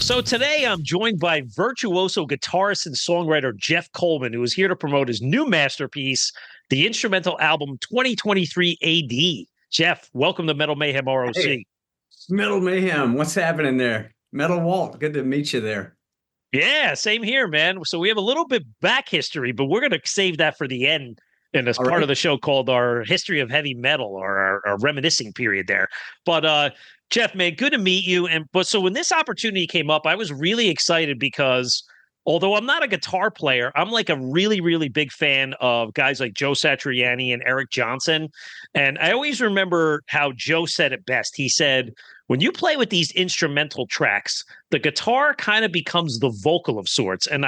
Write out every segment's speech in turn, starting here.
So today I'm joined by virtuoso guitarist and songwriter Jeff Kollman, who is here to promote his new masterpiece, the instrumental album 2023 AD. Jeff, welcome to Metal Mayhem ROC. Hey, Metal Mayhem, what's happening there? Metal Walt, good to meet you there. Yeah, same here, man. So we have a little bit back history, but we're going to save that for the end in this All part right. of the show called our history of heavy metal or our reminiscing period there. But Jeff, man, good to meet you. So when this opportunity came up, I was really excited because although I'm not a guitar player, I'm like a really, really big fan of guys like Joe Satriani and Eric Johnson. And I always remember how Joe said it best. He said, when you play with these instrumental tracks, the guitar kind of becomes the vocal of sorts. And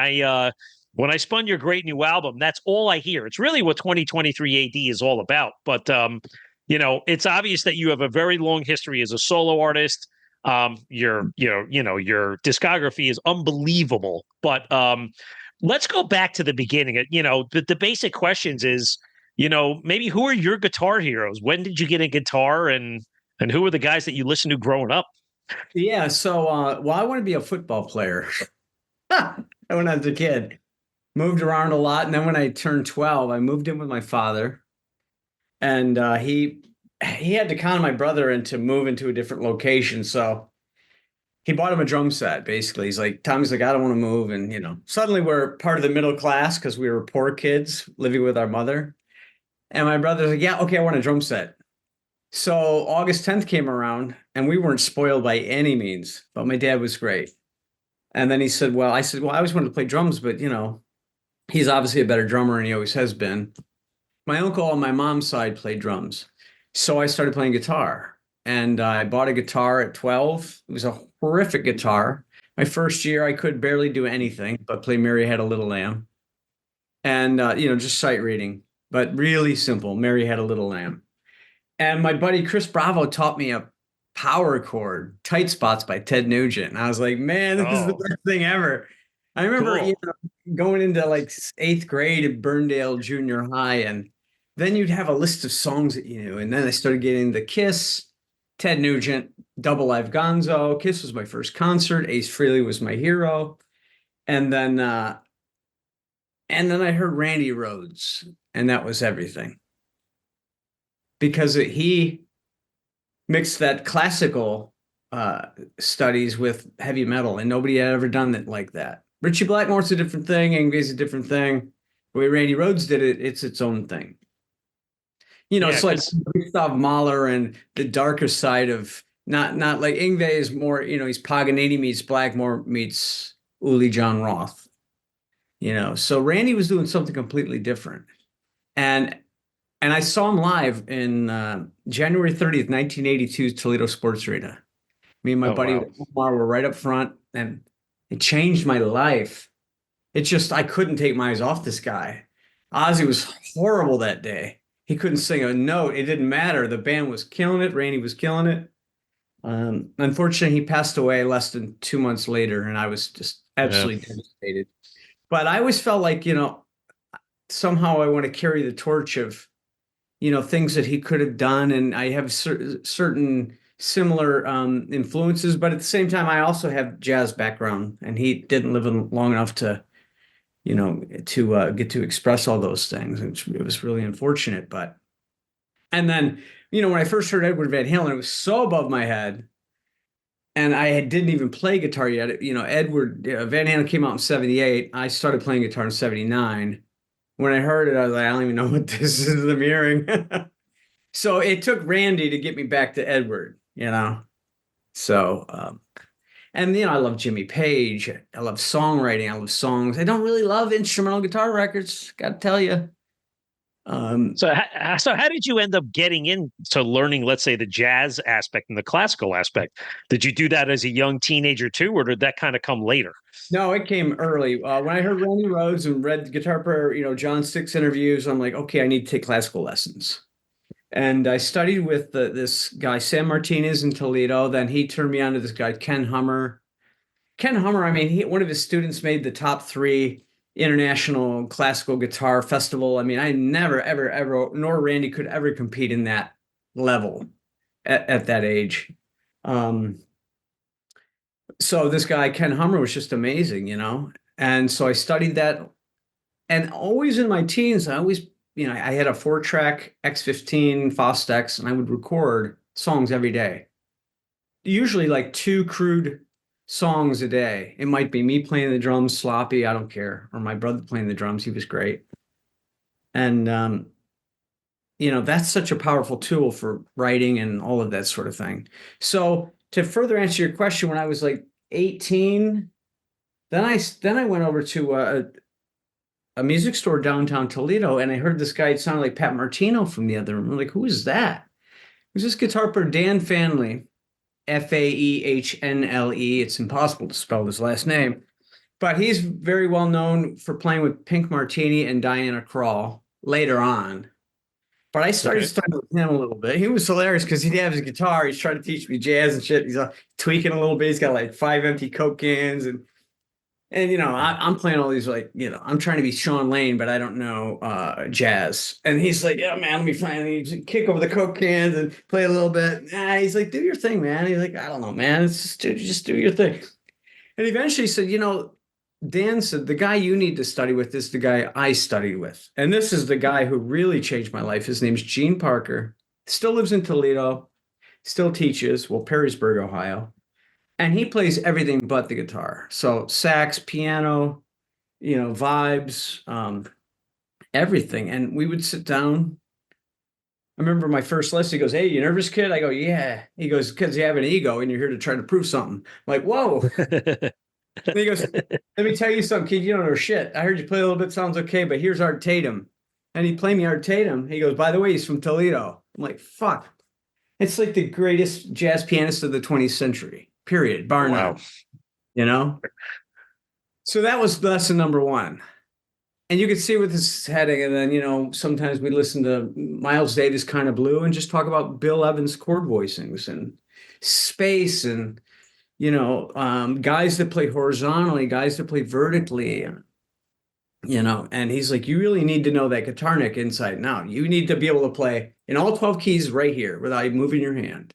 when I spun your great new album, that's all I hear. It's really what 2023 AD is all about. But it's obvious that you have a very long history as a solo artist. Your discography is unbelievable. But let's go back to the beginning. The basic questions is, maybe who are your guitar heroes? When did you get a guitar, and who were the guys that you listened to growing up? Yeah, so I want to be a football player when I was a kid. Moved around a lot, and then when I turned 12, I moved in with my father, and he had to con my brother into moving to a different location. So he bought him a drum set, basically. He's like, Tommy's like, I don't want to move. And, suddenly we're part of the middle class because we were poor kids living with our mother. And my brother's like, yeah, okay, I want a drum set. So August 10th came around and we weren't spoiled by any means, but my dad was great. And then he said, I said, I always wanted to play drums, but he's obviously a better drummer and he always has been. My uncle on my mom's side played drums. So I started playing guitar and I bought a guitar at 12. It was a horrific guitar. My first year, I could barely do anything but play Mary Had a Little Lamb and, just sight reading, but really simple. Mary Had a Little Lamb. And my buddy Chris Bravo taught me a power chord, Tight Spots by Ted Nugent. And I was like, man, this is the best thing ever. I remember Cool. going into like eighth grade at Burndale Junior High, and then you'd have a list of songs that you knew. And then I started getting into Kiss, Ted Nugent, Double Live Gonzo. Kiss was my first concert. Ace Frehley was my hero. And then I heard Randy Rhodes, and that was everything. Because he mixed that classical studies with heavy metal, and nobody had ever done it like that. Richie Blackmore's a different thing, Yngwie's a different thing. The way Randy Rhodes did it, it's its own thing. It's like Gustav Mahler and the darker side of not like Yngwie is more, he's Paganini meets Blackmore meets Uli John Roth. So Randy was doing something completely different. And I saw him live in January 30th, 1982, Toledo Sports Arena. Me and my buddy Omar were right up front, and it changed my life. I couldn't take my eyes off this guy. Ozzy was horrible that day. He couldn't sing a note. It didn't matter. The band was killing it. Randy was killing it. Unfortunately, he passed away less than 2 months later, and I was just absolutely devastated. But I always felt like, somehow I want to carry the torch of, things that he could have done. And I have certain similar influences, but at the same time, I also have jazz background, and he didn't live long enough to, to get to express all those things. It was really unfortunate. And then, when I first heard Edwin Van Halen, it was so above my head. And I didn't even play guitar yet. Edward Van Halen came out in 78. I started playing guitar in 79. When I heard it, I was like, I don't even know what this is I'm hearing. So it took Randy to get me back to Edward, So, and I love Jimmy Page. I love songwriting. I love songs. I don't really love instrumental guitar records, got to tell you. So how did you end up getting into learning, let's say, the jazz aspect and the classical aspect? Did you do that as a young teenager too, or did that kind of come later? No, it came early. When I heard Randy Rhodes and read Guitar Player, John Stick's interviews, I'm like, okay, I need to take classical lessons. And I studied with this guy, Sam Martinez in Toledo. Then he turned me on to this guy, Ken Hummer. Ken Hummer, I mean, one of his students made the top 3 international classical guitar festival. I mean, I never, ever, ever, nor Randy could ever compete in that level at that age. So this guy, Ken Hummer, was just amazing, you know? And so I studied that. And always in my teens, I always, you know, I had a 4-track X15 Fostex, and I would record songs every day. Usually like 2 crude songs a day. It might be me playing the drums sloppy, I don't care, or my brother playing the drums. He was great. And you know, that's such a powerful tool for writing and all of that sort of thing. So to further answer your question, when I was like 18, then I went over to a music store downtown Toledo, and I heard this guy. It sounded like Pat Martino from the other room. I'm like, who is that? It was this guitar player, Dan Faehnle, Faehnle. It's impossible to spell his last name, but he's very well known for playing with Pink Martini and Diana Krall later on. But I started studying with him a little bit. He was hilarious because he'd have his guitar. He's trying to teach me jazz and shit. He's tweaking a little bit. He's got like 5 empty Coke cans, and you know, I'm playing all these, like, you know, I'm trying to be Sean Lane, but I don't know jazz. And he's like, yeah, man, let me finally kick over the Coke cans and play a little bit. Nah, he's like, do your thing, man. He's like, I don't know, man. It's just do your thing. And eventually he said, you know, Dan said, the guy you need to study with is the guy I studied with. And this is the guy who really changed my life. His name's Gene Parker. Still lives in Toledo, still teaches, well, Perrysburg, Ohio. And he plays everything but the guitar. So sax, piano, you know, vibes, everything. And we would sit down. I remember my first lesson. He goes, "Hey, you nervous, kid?" I go, "Yeah." He goes, "Because you have an ego and you're here to try to prove something." I'm like, whoa. And he goes, "Let me tell you something, kid. You don't know shit. I heard you play a little bit. Sounds okay, but here's Art Tatum." And he played me Art Tatum. He goes, "By the way, he's from Toledo." I'm like, fuck. It's like the greatest jazz pianist of the 20th century, period, bar none. You know? So that was lesson number 1. And you could see with his heading. And then, you know, sometimes we listen to Miles Davis Kind of Blue and just talk about Bill Evans chord voicings and space and, you know, guys that play horizontally, guys that play vertically, you know. And he's like, you really need to know that guitar neck inside and out. You need to be able to play in all 12 keys right here without moving your hand.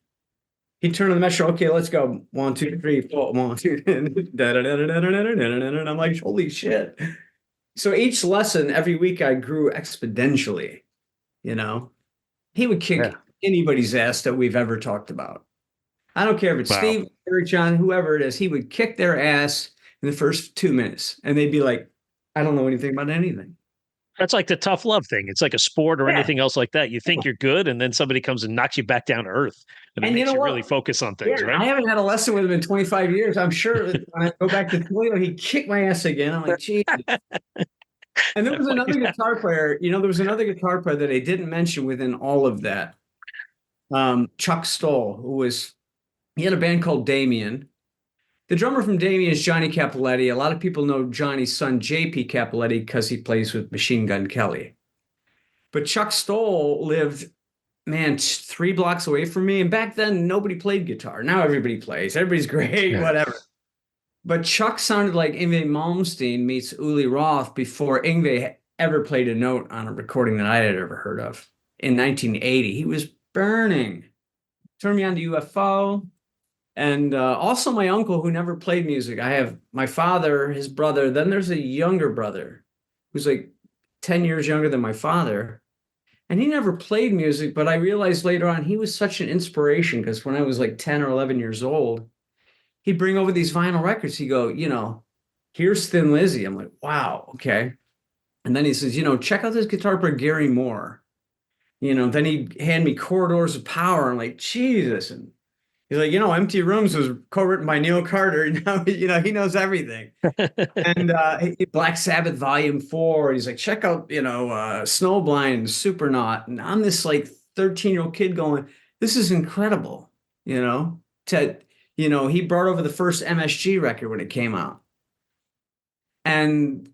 He turned on the measure. Okay, let's go. 1, 2, 3, 4. 1, 2. And I'm like, holy shit. So each lesson every week I grew exponentially, you know. He would kick anybody's ass that we've ever talked about. I don't care if it's Steve, Eric, John, whoever it is. He would kick their ass in the first 2 minutes. And they'd be like, I don't know anything about anything. That's like the tough love thing. It's like a sport or anything else like that. You think you're good, and then somebody comes and knocks you back down to earth. And it makes you really focus on things, right? I haven't had a lesson with him in 25 years. I'm sure that when I go back to Toledo, he kicked my ass again. I'm like, geez. And there was another guitar player, you know, there was another guitar player that I didn't mention within all of that. Chuck Stohl, he had a band called Damien. The drummer from Damien is Johnny Capoletti. A lot of people know Johnny's son, JP Capoletti, because he plays with Machine Gun Kelly. But Chuck Stohl lived, man, 3 blocks away from me. And back then, nobody played guitar. Now everybody plays. Everybody's great, whatever. But Chuck sounded like Yngwie Malmsteen meets Uli Roth before Yngwie ever played a note on a recording that I had ever heard of. In 1980, he was burning. Turned me on to UFO. And also my uncle, who never played music. I have my father, his brother. Then there's a younger brother who's like 10 years younger than my father. And he never played music, but I realized later on he was such an inspiration, because when I was like 10 or 11 years old, he'd bring over these vinyl records. He'd go, you know, here's Thin Lizzy. I'm like, wow, okay. And then he says, you know, check out this guitar player, Gary Moore. You know, then he'd hand me Corridors of Power. I'm like, Jesus. And he's like, you know, Empty Rooms was co-written by Neil Carter. Now, you know, he knows everything. And Black Sabbath Volume 4. He's like, check out, you know, Snowblind, Supernaut. And I'm this like 13-year-old kid going, this is incredible, you know. You know, he brought over the first MSG record when it came out. And,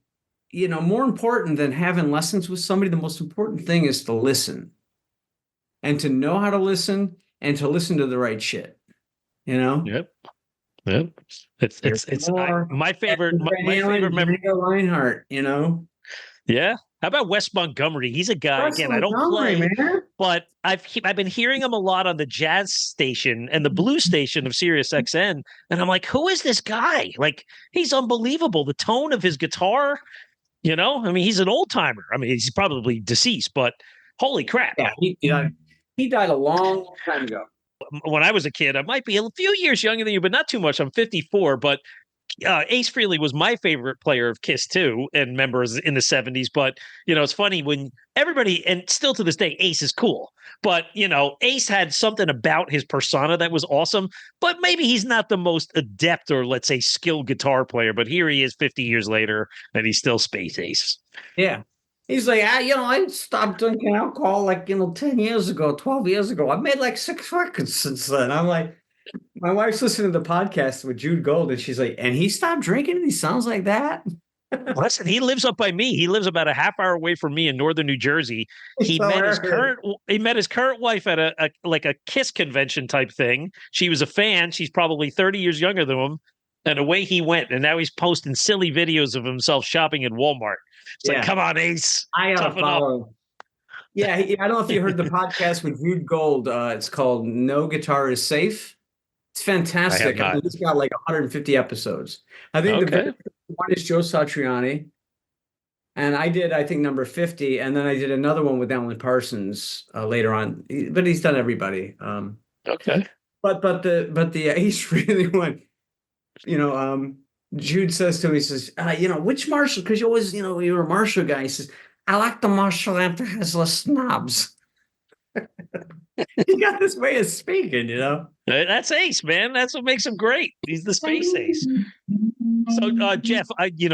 you know, more important than having lessons with somebody, the most important thing is to listen. And to know how to listen, and to listen to the right shit. You know? Yep. It's my favorite memory. Reinhardt, you know? Yeah. How about Wes Montgomery? He's a guy, Russ again, I don't Montgomery, play, man. but I've been hearing him a lot on the jazz station and the blues station of Sirius XM, and I'm like, who is this guy? Like, he's unbelievable. The tone of his guitar, I mean, he's an old timer. I mean, he's probably deceased, but holy crap. Yeah, he died a long time ago. When I was a kid, I might be a few years younger than you, but not too much. I'm 54, but Ace Frehley was my favorite player of Kiss too, and members in the 70s. But it's funny when everybody, and still to this day, Ace is cool. But Ace had something about his persona that was awesome. But maybe he's not the most adept or, let's say, skilled guitar player. But here he is 50 years later, and he's still Space Ace. Yeah. He's like, I stopped drinking alcohol like, 10 years ago, 12 years ago. I've made like 6 records since then. I'm like, my wife's listening to the podcast with Jude Gold, and she's like, and he stopped drinking and he sounds like that? Listen, he lives up by me. He lives about a half hour away from me in northern New Jersey. He met his current wife at a Kiss convention type thing. She was a fan. She's probably 30 years younger than him. And away he went. And now he's posting silly videos of himself shopping at Walmart. It's like, come on, Ace. I gotta follow. Yeah, I don't know if you heard the podcast with Jude Gold. It's called No Guitar is Safe. It's fantastic. I mean, it's got like 150 episodes. I think the very first one is Joe Satriani. And I think, number 50. And then I did another one with Alan Parsons later on. But he's done everybody. Okay. But the Ace Frehley one, Jude says to me, he says, which Marshall? Because you always, you're a Marshall guy. He says, I like the Marshall after it has less knobs. He got this way of speaking, That's Ace, man. That's what makes him great. He's the Space Ace. So, Jeff,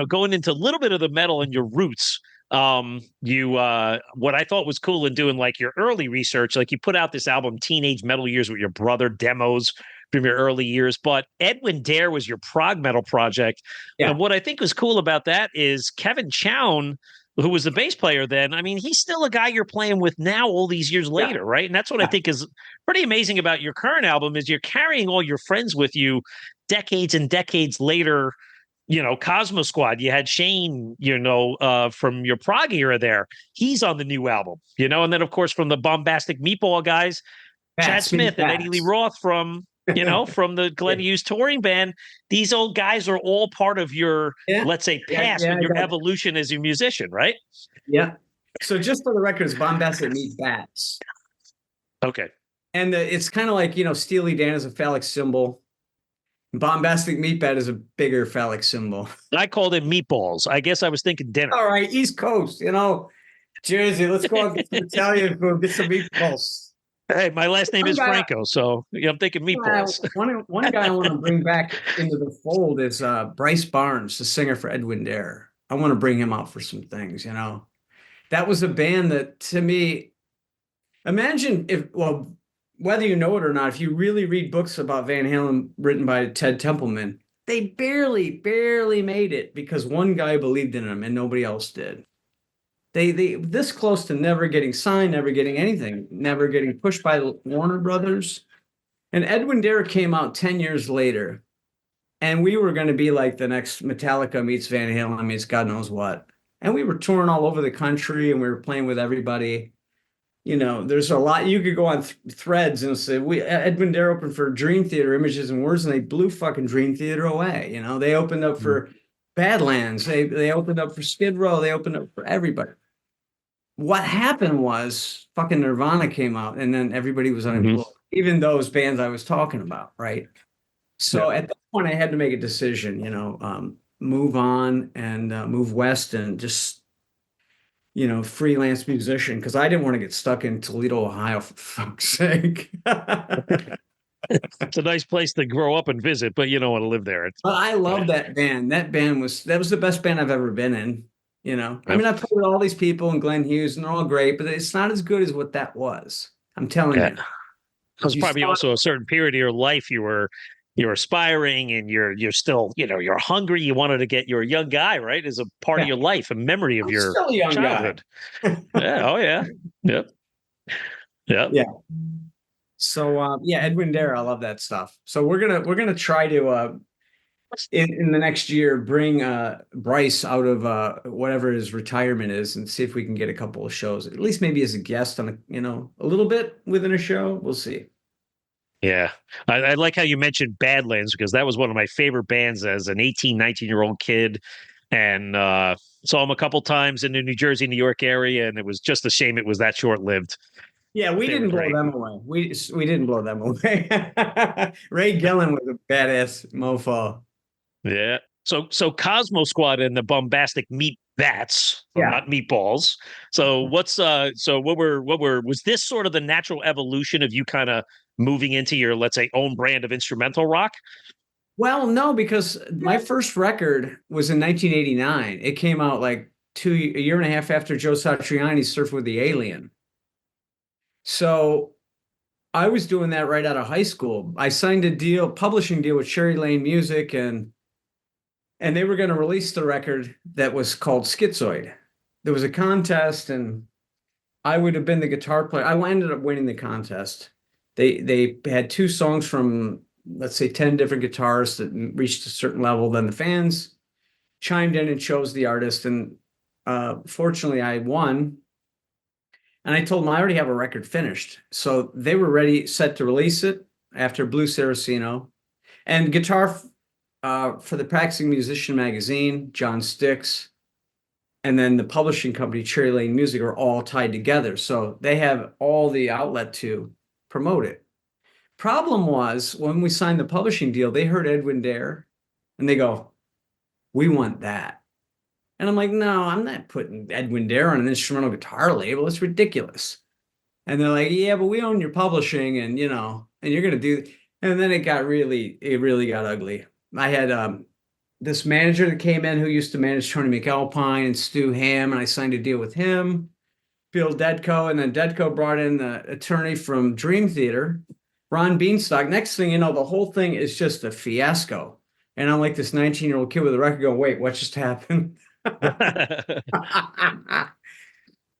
going into a little bit of the metal and your roots, what I thought was cool in doing like your early research, like you put out this album, Teenage Metal Years, with your brother, demos from your early years, but Edwin Dare was your prog metal project. Yeah. And what I think was cool about that is Kevin Chown, who was the bass player then, I mean, he's still a guy you're playing with now all these years later, right? And that's what I think is pretty amazing about your current album is you're carrying all your friends with you decades and decades later. Cosmosquad, you had Shane, from your prog era there. He's on the new album, and then, of course, from the Bombastic Meatball guys, Chad Smith and Eddie Lee Roth from from the Glenn Hughes touring band. These old guys are all part of your, let's say, past and your evolution as a musician, right? Yeah. So just for the record, it's Bombastic Meatbats. Okay. And it's kind of like, Steely Dan is a phallic symbol. Bombastic Meatbat is a bigger phallic symbol. I called it meatballs. I guess I was thinking dinner. All right, East Coast, Jersey. Let's go out get some Italian food, get some meatballs. Hey, my last name is Franco, so I'm thinking meatballs. One guy I want to bring back into the fold is Bryce Barnes, the singer for Edwin Dare. I want to bring him out for some things, That was a band that, to me, imagine whether you know it or not, if you really read books about Van Halen written by Ted Templeman, they barely made it because one guy believed in them and nobody else did. They this close to never getting signed, never getting anything, never getting pushed by Warner Brothers. And Edwin Dare came out 10 years later, and we were going to be like the next Metallica meets Van Halen meets God knows what. And we were touring all over the country, and we were playing with everybody. There's a lot. You could go on threads and say, Edwin Dare opened for Dream Theater, Images and Words, and they blew fucking Dream Theater away. They opened up for Badlands. They opened up for Skid Row. They opened up for everybody. What happened was fucking Nirvana came out, and then everybody was unemployed, even those bands I was talking about, right? So at that point, I had to make a decision, move on and move west and just, freelance musician, because I didn't want to get stuck in Toledo, Ohio, for fuck's sake. It's a nice place to grow up and visit, but you don't want to live there. But I love that band. That was the best band I've ever been in. I mean, I played with all these people and Glenn Hughes, and they're all great, but it's not as good as what that was. I'm telling you. It was probably also a certain period of your life you're aspiring, and you're still, you're hungry. You wanted to get, you're a young guy, right? As a part of your life, a memory of your still a young childhood. Guy. Yeah. Oh yeah. Yep. Yeah. So Edwin Dare, I love that stuff. So we're gonna try to in the next year, bring Bryce out of whatever his retirement is and see if we can get a couple of shows, at least maybe as a guest on a little bit within a show. We'll see. Yeah. I like how you mentioned Badlands because that was one of my favorite bands as an 18, 19-year-old kid. And saw them a couple times in the New Jersey, New York area. And it was just a shame it was that short lived. Yeah, But we they were didn't blow great. them away. We didn't blow them away. Ray Gillen was a badass mofo. Yeah. So Cosmo Squad and the Bombastic Meatbats, so Yeah. not meatballs. So was this sort of the natural evolution of you kind of moving into your, let's say, own brand of instrumental rock? Well, no, because my first record was in 1989. It came out like a year and a half after Joe Satriani surfed with the Alien. So I was doing that right out of high school. I signed a publishing deal with Cherry Lane Music, and they were going to release the record that was called Schizoid. There was a contest, and I would have been the guitar player. I ended up winning the contest. They had two songs from, let's say, 10 different guitarists that reached a certain level. Then the fans chimed in and chose the artist, and fortunately, I won. And I told them I already have a record finished, so they were ready, set to release it after Blue Saraceno. And guitar for the Practicing Musician magazine, John Sticks, and then the publishing company, Cherry Lane Music, are all tied together. So they have all the outlet to promote it. Problem was when we signed the publishing deal, they heard Edwin Dare and they go, "We want that." And I'm like, "No, I'm not putting Edwin Dare on an instrumental guitar label. It's ridiculous." And they're like, "Yeah, but we own your publishing and and you're gonna do." And then it really got ugly. I had this manager that came in who used to manage Tony McAlpine and Stu Ham, and I signed a deal with him, Bill Dedko, and then Dedko brought in the attorney from Dream Theater, Ron Beanstalk. Next thing you know, the whole thing is just a fiasco. And I'm like this 19-year-old kid with a record going, "Wait, what just happened?"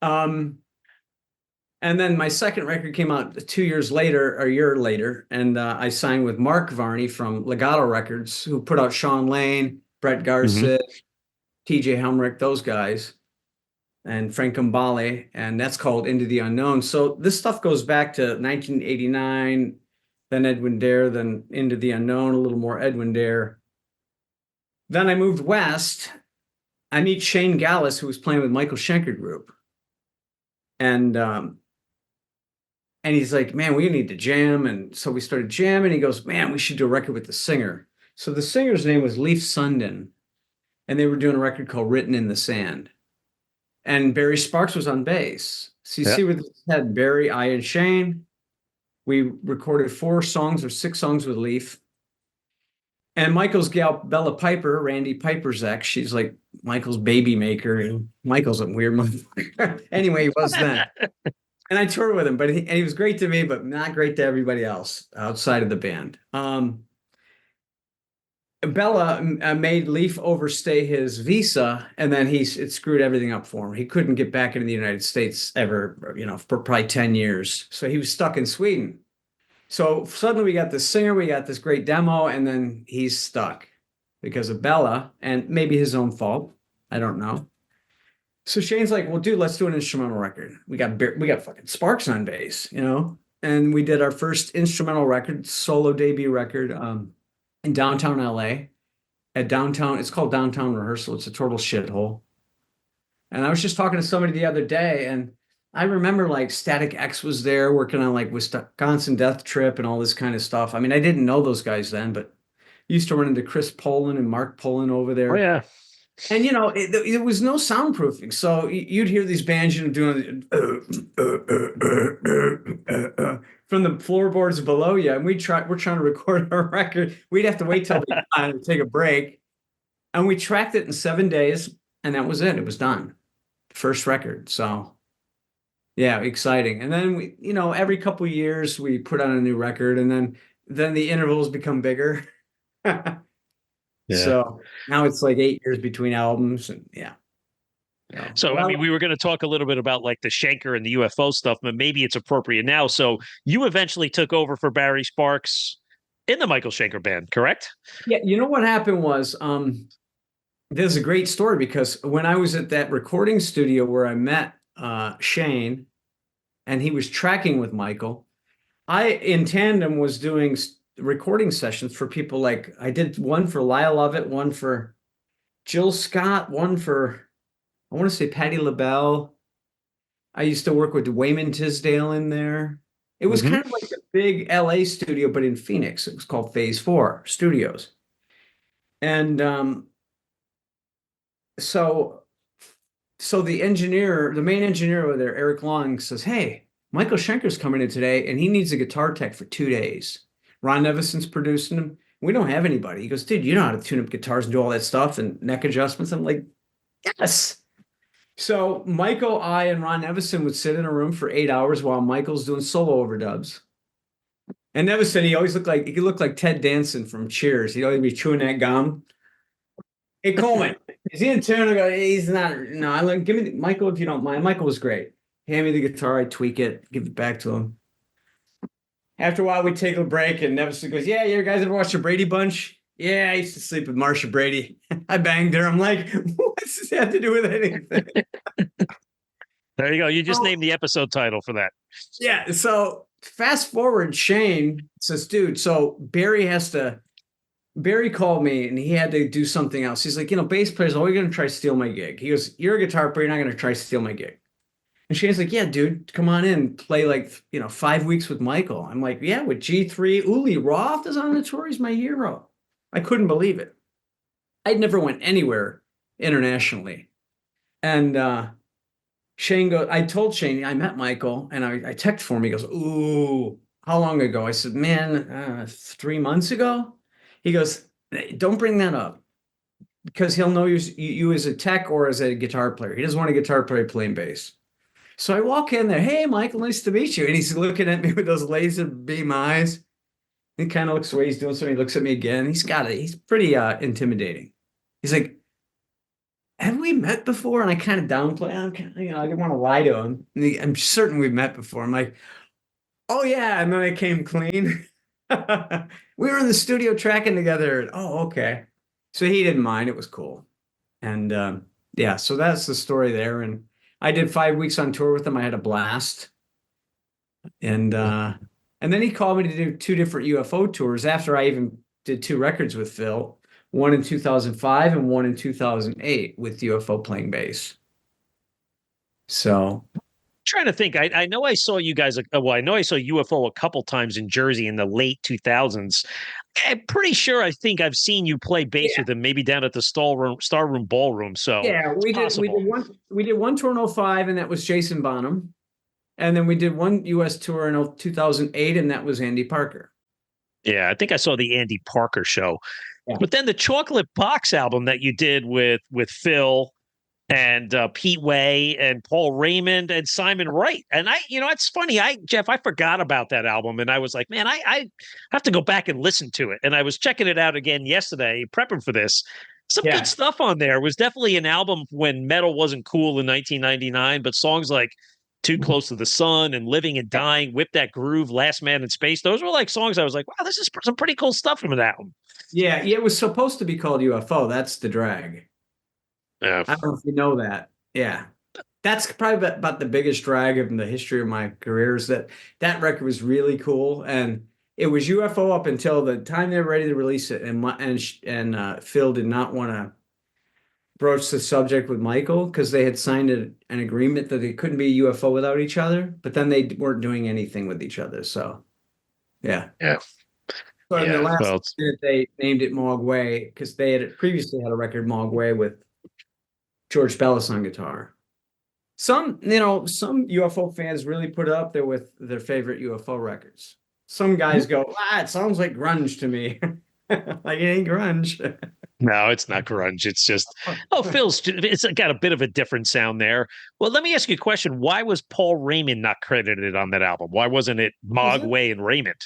um, and then my second record came out 2 years later, a year later, and I signed with Mark Varney from Legato Records, who put out Sean Lane, Brett Mhm. Garcett, TJ Helmrich, those guys, and Frank Mbale, and that's called Into the Unknown. So this stuff goes back to 1989, then Edwin Dare, then Into the Unknown, a little more Edwin Dare. Then I moved west. I meet Shane Gaalaas, who was playing with Michael Schenker Group, and he's like, "Man, we need to jam." And so we started jamming. He goes, "Man, we should do a record with the singer." So the singer's name was Leif Sundin, and they were doing a record called Written in the Sand. And Barry Sparks was on bass. So you Yeah. see where this had Barry, I, and Shane. We recorded 4 songs or 6 songs with Leif. And Michael's gal, Bella Piper, Randy Piper's ex, she's like Michael's baby maker. And Michael's a weird motherfucker. Anyway, he was then. And I toured with him, but he was great to me, but not great to everybody else outside of the band. Bella made Leif overstay his visa, and then it screwed everything up for him. He couldn't get back into the United States ever, for probably 10 years. So he was stuck in Sweden. So suddenly we got this singer, we got this great demo, and then he's stuck because of Bella, and maybe his own fault. I don't know. So Shane's like, "Well, dude, let's do an instrumental record." We got fucking Sparks on bass. And we did our first instrumental record, solo debut record, in downtown LA at downtown. It's called Downtown Rehearsal. It's a total shithole. And I was just talking to somebody the other day, and I remember like Static X was there working on like Wisconsin Death Trip and all this kind of stuff. I mean, I didn't know those guys then, but used to run into Chris Poland and Mark Poland over Oh there. yeah. And it was no soundproofing, so you'd hear these bands, doing from the floorboards below you, and we're trying to record our record. We'd have to wait till they take a break, and we tracked it in 7 days, and that was it. It was done, first record. So yeah, exciting. And then every couple of years we put on a new record, and then the intervals become bigger. Yeah. So now it's like 8 years between albums, and yeah. So, I mean, we were going to talk a little bit about like the Schenker and the UFO stuff, but maybe it's appropriate now. So, you eventually took over for Barry Sparks in the Michael Schenker band, correct? Yeah, you know what happened was there's a great story because when I was at that recording studio where I met Shane and he was tracking with Michael, I in tandem was doing recording sessions for people like I did one for Lyle Lovett, one for Jill Scott, one for I want to say Patti LaBelle. I used to work with Wayman Tisdale in there. It was Mm-hmm. kind of like a big LA studio, but in Phoenix. It was called Phase 4 Studios. And so the engineer, the main engineer over there, Eric Long, says, "Hey, Michael Schenker's coming in today, and he needs a guitar tech for 2 days. Ron Nevison's producing him. We don't have anybody." He goes, "Dude, you know how to tune up guitars and do all that stuff and neck adjustments." I'm like, "Yes." So Michael, I, and Ron Nevison would sit in a room for 8 hours while Michael's doing solo overdubs. And Nevison, he looked like Ted Danson from Cheers. He'd always be chewing that gum. "Hey, Coleman, is he in tune?" I go, "He's not." No, I like, give me Michael if you don't mind. Michael was great. Hand me the guitar, I tweak it, give it back to him. After a while, we take a break, and Nevison goes, "Yeah, you guys ever watch the Brady Bunch?" "Yeah, I used to sleep with Marsha Brady. I banged her." I'm like, "What's this have to do with anything?" There you go. You just Oh, named the episode title for that. yeah. So fast forward, Shane says, "Dude, so Barry called me and he had to do something else." He's like, "Bass players are always going to try to steal my gig." He goes, "You're a guitar player. You're not going to try to steal my gig." And Shane's like, "Yeah, dude, come on in, play like, 5 weeks with Michael." I'm like, "Yeah, with G3. Uli Roth is on the tour. He's my hero." I couldn't believe it. I'd never went anywhere internationally. And Shane goes, I told Shane, I met Michael and I texted for him. He goes, "Ooh, how long ago?" I said, "Man, 3 months ago." He goes, "Hey, don't bring that up because he'll know you as a tech or as a guitar player. He doesn't want a guitar player playing bass." So I walk in there, "Hey, Michael, nice to meet you." And he's looking at me with those laser beam eyes. He kind of looks away. He's doing something. He looks at me again. He's got it. He's pretty intimidating. He's like, "Have we met before?" And I kind of downplay. I'm kind of, I didn't want to lie to him. I'm certain we've met before. I'm like, "Oh yeah." And then I came clean. We were in the studio tracking together. "Oh, okay." So he didn't mind. It was cool. And yeah, so that's the story there. And I did 5 weeks on tour with him. I had a blast. And then he called me to do two different UFO tours after I even did two records with Phil, one in 2005 and one in 2008 with UFO playing bass. So Trying to think. I know I saw you guys. Well, I know I saw UFO a couple times in Jersey in the late 2000s. I'm pretty sure I think I've seen you play bass yeah, with him, maybe down at the Star Room Ballroom. So yeah, it's we did possible. one tour in '05 and that was Jason Bonham. And then we did one US tour in 2008 and that was Andy Parker. Yeah, I think I saw the Andy Parker show. Yeah. But then the Chocolate Box album that you did with Phil and Pete Way and Paul Raymond and Simon Wright. And it's funny. Jeff, I forgot about that album. And I was like, man, I have to go back and listen to it. And I was checking it out again yesterday, prepping for this. Some good Yeah. stuff on there. It was definitely an album when metal wasn't cool in 1999, but songs like Too Close to the Sun and Living and Dying, Whip That Groove, Last Man in Space. Those were like songs I was like, wow, this is some pretty cool stuff from that album. Yeah. Yeah. It was supposed to be called UFO. That's the drag. Yeah. I don't know if you know that. Yeah. That's probably about the biggest drag in the history of my career is that record was really cool. And it was UFO up until the time they were ready to release it. And Phil did not want to broach the subject with Michael because they had signed an agreement that they couldn't be UFO without each other. But then they weren't doing anything with each other. So, yeah. Yeah. So in the Yeah. last Well, minute, they named it Mogg Way because they had previously had a record Mogg Way with George Bellis on guitar. Some UFO fans really put it up there with their favorite UFO records. Some guys go, it sounds like grunge to me. Like it ain't grunge. no, it's not grunge. It's just, it's got a bit of a different sound there. Well, let me ask you a question. Why was Paul Raymond not credited on that album? Why wasn't it Was Mogg it? Way and Raymond?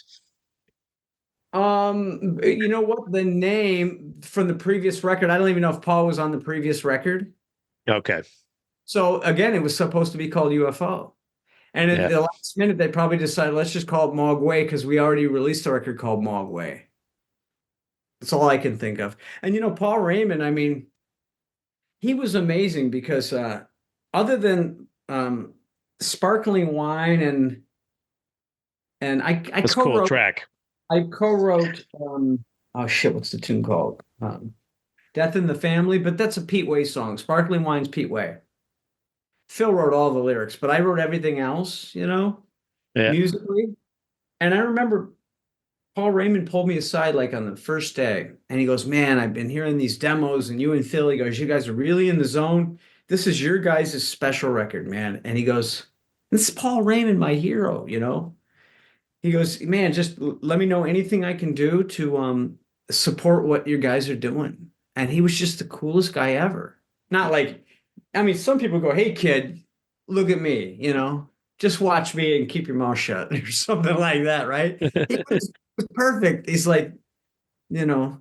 You know what? The name from the previous record, I don't even know if Paul was on the previous record. Okay. So again, it was supposed to be called UFO. And at Yeah. the last minute, they probably decided, let's just call it Mogg Way because we already released a record called Mogg Way. That's all I can think of. And Paul Raymond, I mean, he was amazing because other than Sparkling Wine and I That's a cool co-wrote track. I co-wrote oh shit, what's the tune called? Death in the Family, but that's a Pete Way song. Sparkling Wine's Pete Way. Phil wrote all the lyrics, but I wrote everything else, Yeah. musically. And I remember Paul Raymond pulled me aside like on the first day, and he goes, "Man, I've been hearing these demos, and you and Phil," he goes, "you guys are really in the zone. This is your guys' special record, man." And he goes, "This is Paul Raymond, my hero. He goes, "Man, just let me know anything I can do to support what you guys are doing." And he was just the coolest guy ever. Not like, I mean, some people go, "Hey, kid, look at me, just watch me and keep your mouth shut," or something like that, right? He was perfect. He's like, you know,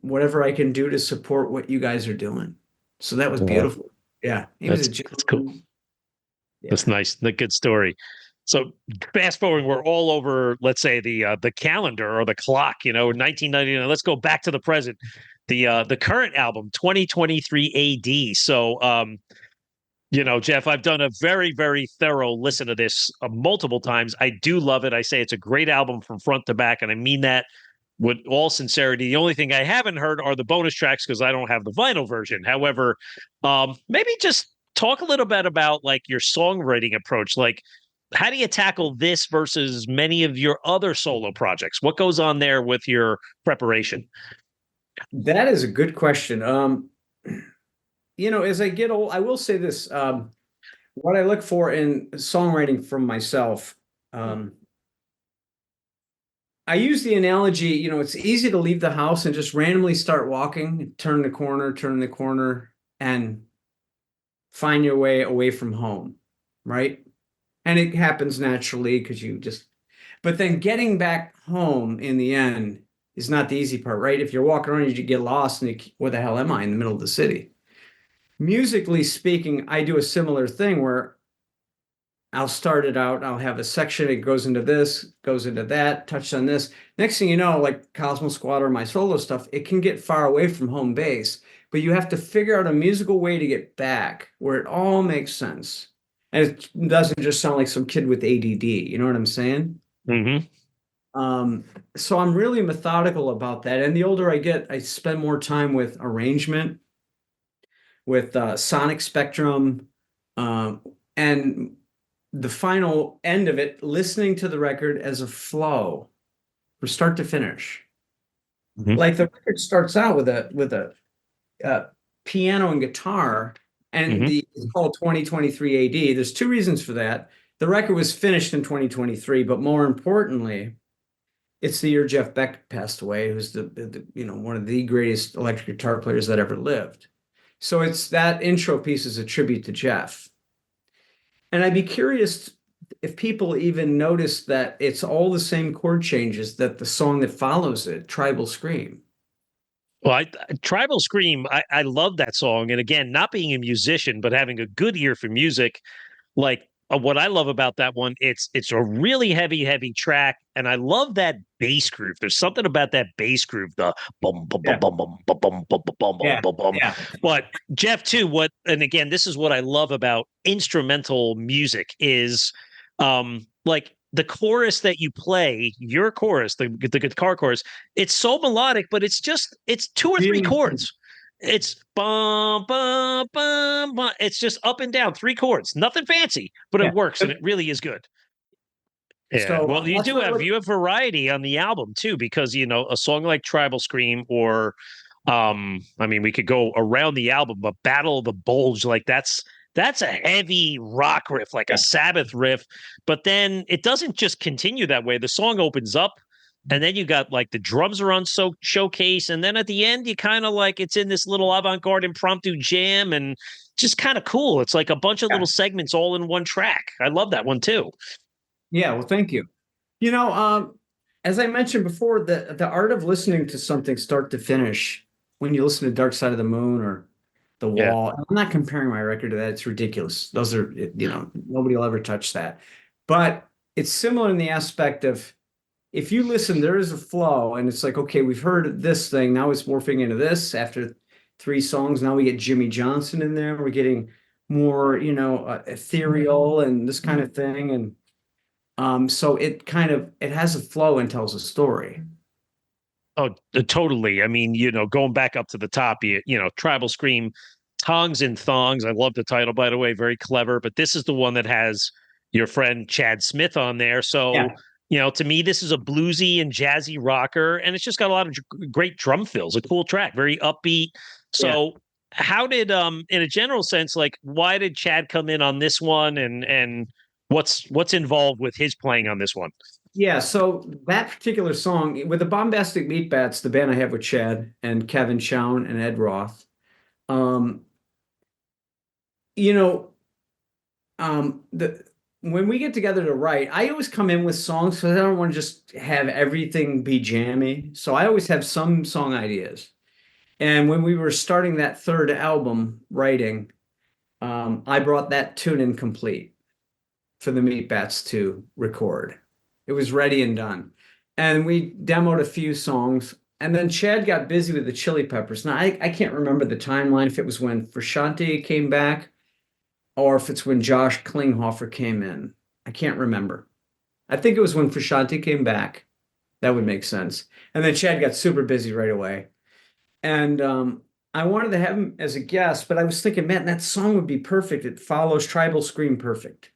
whatever I can do to support what you guys are doing. So that was Yeah, beautiful. Yeah, he was a that's cool. gentleman. That's Yeah. nice. The good story. So fast forward, we're all over, let's say the calendar or the clock, 1999. Let's go back to the present. The current album, 2023 AD. So Jeff, I've done a very, very thorough listen to this multiple times. I do love it. I say it's a great album from front to back, and I mean that with all sincerity. The only thing I haven't heard are the bonus tracks because I don't have the vinyl version. However, maybe just talk a little bit about like your songwriting approach. Like, how do you tackle this versus many of your other solo projects? What goes on there with your preparation? That is a good question. As I get old, I will say this, what I look for in songwriting from myself, um, I use the analogy, it's easy to leave the house and just randomly start walking, turn the corner, and find your way away from home, right? And it happens naturally because but then getting back home in the end is not the easy part, right? If you're walking around, you get lost and where the hell am I in the middle of the city? Musically speaking, I do a similar thing where I'll start it out. I'll have a section. It goes into this, goes into that, touch on this. Next thing you know, like Cosmosquad or my solo stuff, it can get far away from home base, but you have to figure out a musical way to get back where it all makes sense. And it doesn't just sound like some kid with ADD. You know what I'm saying? Mm-hmm. Um, so I'm really methodical about that. And the older I get, I spend more time with arrangement, with sonic spectrum, um, and the final end of it, listening to the record as a flow from start to finish. Mm-hmm. Like the record starts out with a piano and guitar, and Mm-hmm. it's called 2023 AD. There's two reasons for that. The record was finished in 2023, but more importantly, it's the year Jeff Beck passed away, who's one of the greatest electric guitar players that ever lived. So it's that intro piece is a tribute to Jeff. And I'd be curious if people even notice that it's all the same chord changes that the song that follows it, Tribal Scream. Well, Tribal Scream, I love that song. And again, not being a musician, but having a good ear for music, like what I love about that one, it's a really heavy, heavy track, and I love that bass groove. There's something about that bass groove, the bum bum bum Yeah, bum bum bum bum bum bum bum yeah, bum bum. yeah. But Jeff, too, and again, this is what I love about instrumental music is, like the chorus that you play, your chorus, the guitar chorus, it's so melodic, but it's two or three Really, chords. It's bum bum bum bum. It's just up and down, three chords. Nothing fancy, but it yeah. works and it really is good. Yeah. So Well, that's what I you look. have variety on the album too, because a song like Tribal Scream or I mean we could go around the album, but Battle of the Bulge, like that's a heavy rock riff, like a Yeah, Sabbath riff, but then it doesn't just continue that way. The song opens up and then you got like the drums are on showcase, and then at the end you kind of like it's in this little avant-garde impromptu jam and just kind of cool. It's like a bunch of yeah, little segments all in one track. I love that one too. yeah. Well, thank you. You know, as I mentioned before, the art of listening to something start to finish, when you listen to Dark Side of the Moon or The Yeah. Wall, I'm not comparing my record to that. It's ridiculous. Those nobody will ever touch that. But it's similar in the aspect of if you listen, there is a flow, and it's like, okay, we've heard this thing, now it's morphing into this after 3 songs. Now we get Jimmy Johnson in there. We're getting more, ethereal and this kind of thing. And so it has a flow and tells a story. Oh, totally. I mean, going back up to the top, Tribal Scream, Tongs and Thongs. I love the title, by the way, very clever. But this is the one that has your friend Chad Smith on there. So, Yeah. to me, this is a bluesy and jazzy rocker, and it's just got a lot of great drum fills. A cool track, very upbeat. Yeah. So, how did, in a general sense, like, why did Chad come in on this one, and what's involved with his playing on this one? Yeah, so that particular song with the Bombastic Meatbats, the band I have with Chad and Kevin Chown and Ed Roth, um, you know, the when we get together to write, I always come in with songs because I don't want to just have everything be jammy. So I always have some song ideas. And when we were starting that third album writing, I brought that tune in complete for the Meatbats to record. It was ready and done. And we demoed a few songs. And then Chad got busy with the Chili Peppers. Now, I can't remember the timeline, if it was when Frusciante came back or if it's when Josh Klinghoffer came in. I can't remember. I think it was when Frusciante came back. That would make sense. And then Chad got super busy right away. And I wanted to have him as a guest, but I was thinking, man, that song would be perfect. It follows Tribal Scream perfect.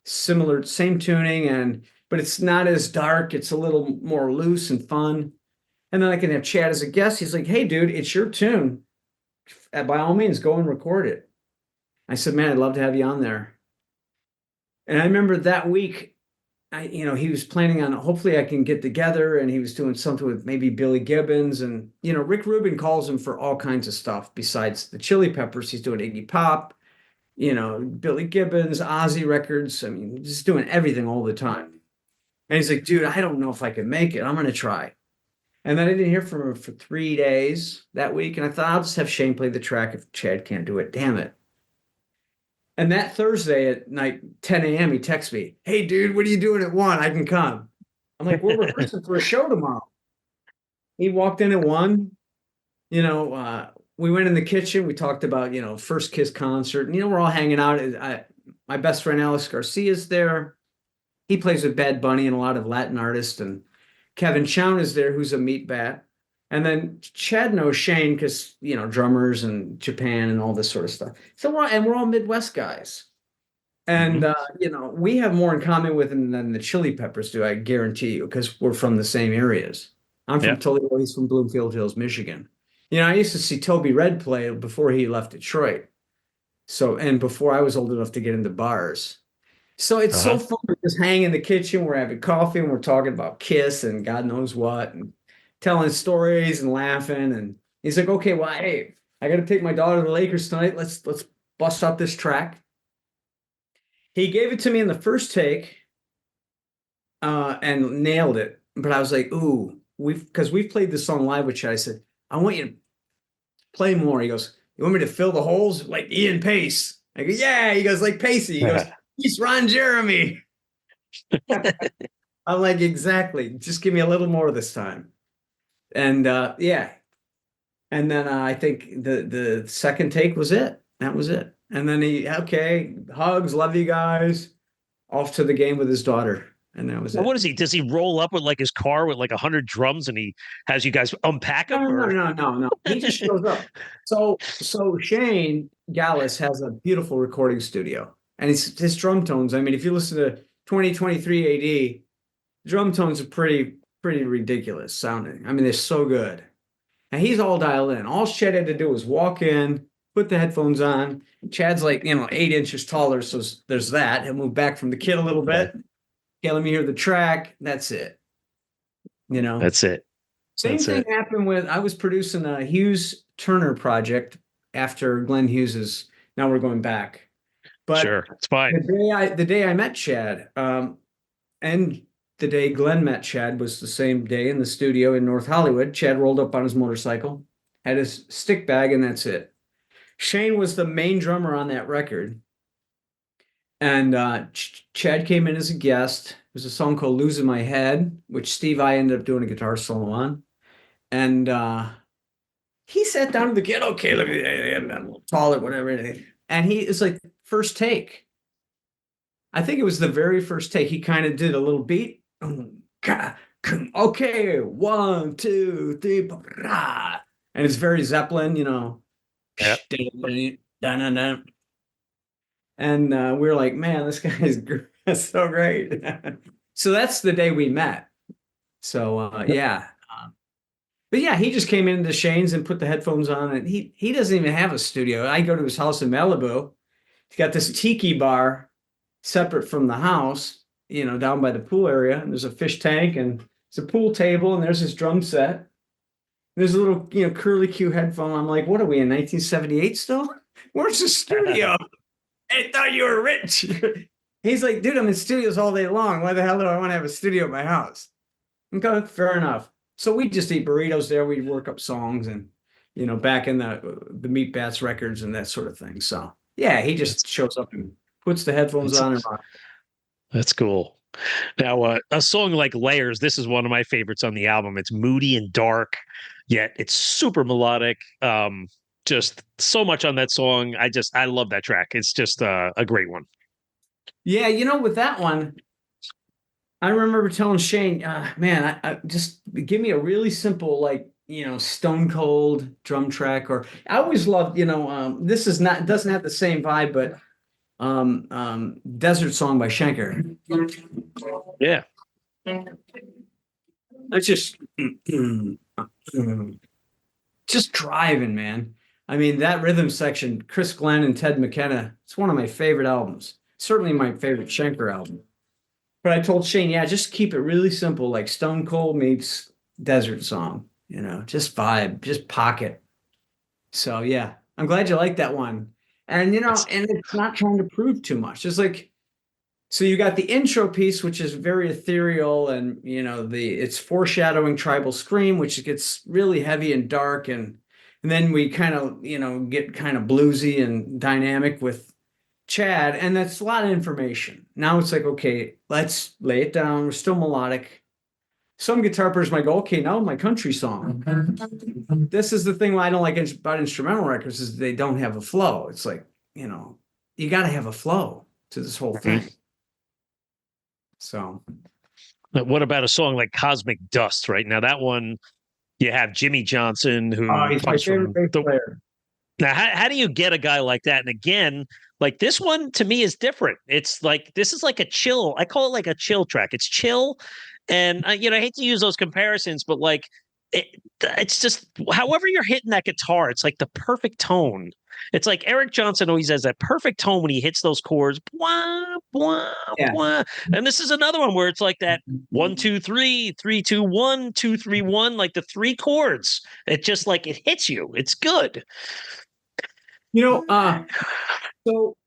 Similar, same tuning, but it's not as dark. It's a little more loose and fun. And then I can have Chad as a guest. He's like, hey, dude, it's your tune. By all means, go and record it. I said, man, I'd love to have you on there. And I remember that week, he was planning on hopefully I can get together, and he was doing something with maybe Billy Gibbons, and Rick Rubin calls him for all kinds of stuff besides the Chili Peppers. He's doing Iggy Pop, Billy Gibbons, Ozzy records. I mean, just doing everything all the time. And he's like, dude, I don't know if I can make it. I'm gonna try. And then I didn't hear from him for 3 days that week, and I thought I'll just have Shane play the track if Chad can't do it. Damn it. And that Thursday at night, 10 a.m., he texts me, hey, dude, what are you doing at 1? I can come. I'm like, we're rehearsing for a show tomorrow. He walked in at 1. We went in the kitchen. We talked about, First Kiss concert. And, we're all hanging out. My best friend, Alex Garcia, is there. He plays with Bad Bunny and a lot of Latin artists. And Kevin Chown is there, who's a meat bat. And then Chad knows Shane because, drummers and Japan and all this sort of stuff. So we're all Midwest guys. And, we have more in common with them than the Chili Peppers do, I guarantee you, because we're from the same areas. I'm from Toledo. He's from Bloomfield Hills, Michigan. I used to see Toby Red play before he left Detroit. So, and before I was old enough to get into bars. So it's so fun to just hang in the kitchen. We're having coffee and we're talking about Kiss and God knows what, and telling stories and laughing. And he's like, okay, well, hey, I got to take my daughter to the Lakers tonight. Let's bust out this track. He gave it to me in the first take and nailed it. But I was like, ooh, because we've played this song live with Chad. I said, I want you to play more. He goes, you want me to fill the holes like Ian Pace? I go, yeah. He goes, like Pacey. He goes, he's Ron Jeremy. I'm like, exactly. Just give me a little more this time. And yeah. And then I think the second take was it. That was it. And then okay, hugs, love you guys. Off to the game with his daughter. And that was it. What is he? Does he roll up with like his car with like 100 drums and he has you guys unpack them? No. He just shows up. So Shane Gaalaas has a beautiful recording studio, and his drum tones. I mean, if you listen to 2023 AD, drum tones are pretty ridiculous sounding. I mean, they're so good. And he's all dialed in. All Chad had to do was walk in, put the headphones on. Chad's like, 8 inches taller, so there's that. He'll move back from the kid a little bit. Okay, let me hear the track. That's it. That's it. Same thing happened with, I was producing a Hughes Turner project after Glenn Hughes's. Now we're going back. But sure, it's fine. The day I met Chad, and the day Glenn met Chad was the same day in the studio in North Hollywood. Chad rolled up on his motorcycle, had his stick bag, and that's it. Shane was the main drummer on that record. And Chad came in as a guest, There's a song called Losing My Head, which Steve I ended up doing a guitar solo on. And he sat down to the kid, okay, look at it, call it, whatever. And he is like, first take. I think it was the very first take. He kind of did a little beat. Okay, 1, 2, 3, and it's very Zeppelin, Yeah. And we were like, man, this guy is so great. So that's the day we met. So yeah. But yeah, he just came into Shane's and put the headphones on, and he doesn't even have a studio. I go to his house in Malibu. He's got this tiki bar separate from the house, down by the pool area. And there's a fish tank and it's a pool table, and there's his drum set. There's a little, curly Q headphone. I'm like, what are we in 1978 still? Where's the studio? I thought you were rich. He's like, dude, I'm in studios all day long. Why the hell do I want to have a studio at my house? Okay, fair enough. So we just eat burritos there. We'd work up songs and, back in the Meatbats records and that sort of thing. So yeah, he just shows up and puts the headphones on and rock. That's cool. Now, a song like Layers, this is one of my favorites on the album. It's moody and dark, yet it's super melodic. Just so much on that song. I love that track. It's just a great one. Yeah, with that one, I remember telling Shane, man, I just give me a really simple, like, stone cold drum track. Or I always loved, this doesn't have the same vibe, but Desert Song by Schenker. Yeah. It's just driving, man. I mean, that rhythm section, Chris Glenn and Ted McKenna, it's one of my favorite albums. Certainly my favorite Schenker album. But I told Shane, yeah, just keep it really simple, like Stone Cold meets Desert Song, just vibe, just pocket. So yeah, I'm glad you like that one. And and it's not trying to prove too much. It's like, so you got the intro piece, which is very ethereal, and it's foreshadowing Tribal Scream, which gets really heavy and dark, and then we kind of get kind of bluesy and dynamic with Chad, and that's a lot of information. Now it's like, okay, let's lay it down. We're still melodic. Some guitar players might go, okay, now my country song. This is the thing I don't like about instrumental records is they don't have a flow. It's like, you got to have a flow to this whole thing. So, what about a song like Cosmic Dust? Right now, that one you have Jimmy Johnson, who he's my favorite bass player. Now, how do you get a guy like that? And again, like this one to me is different. It's like this is like a chill. I call it like a chill track. It's chill, and I hate to use those comparisons, but like it's just however you're hitting that guitar, it's like the perfect tone. It's like Eric Johnson always has that perfect tone when he hits those chords. Blah, blah, blah. And this is another one where it's like that 1, 2, 3, 3, 2, 1, 2, 3, 1, like the three chords. It just like it hits you. It's good. So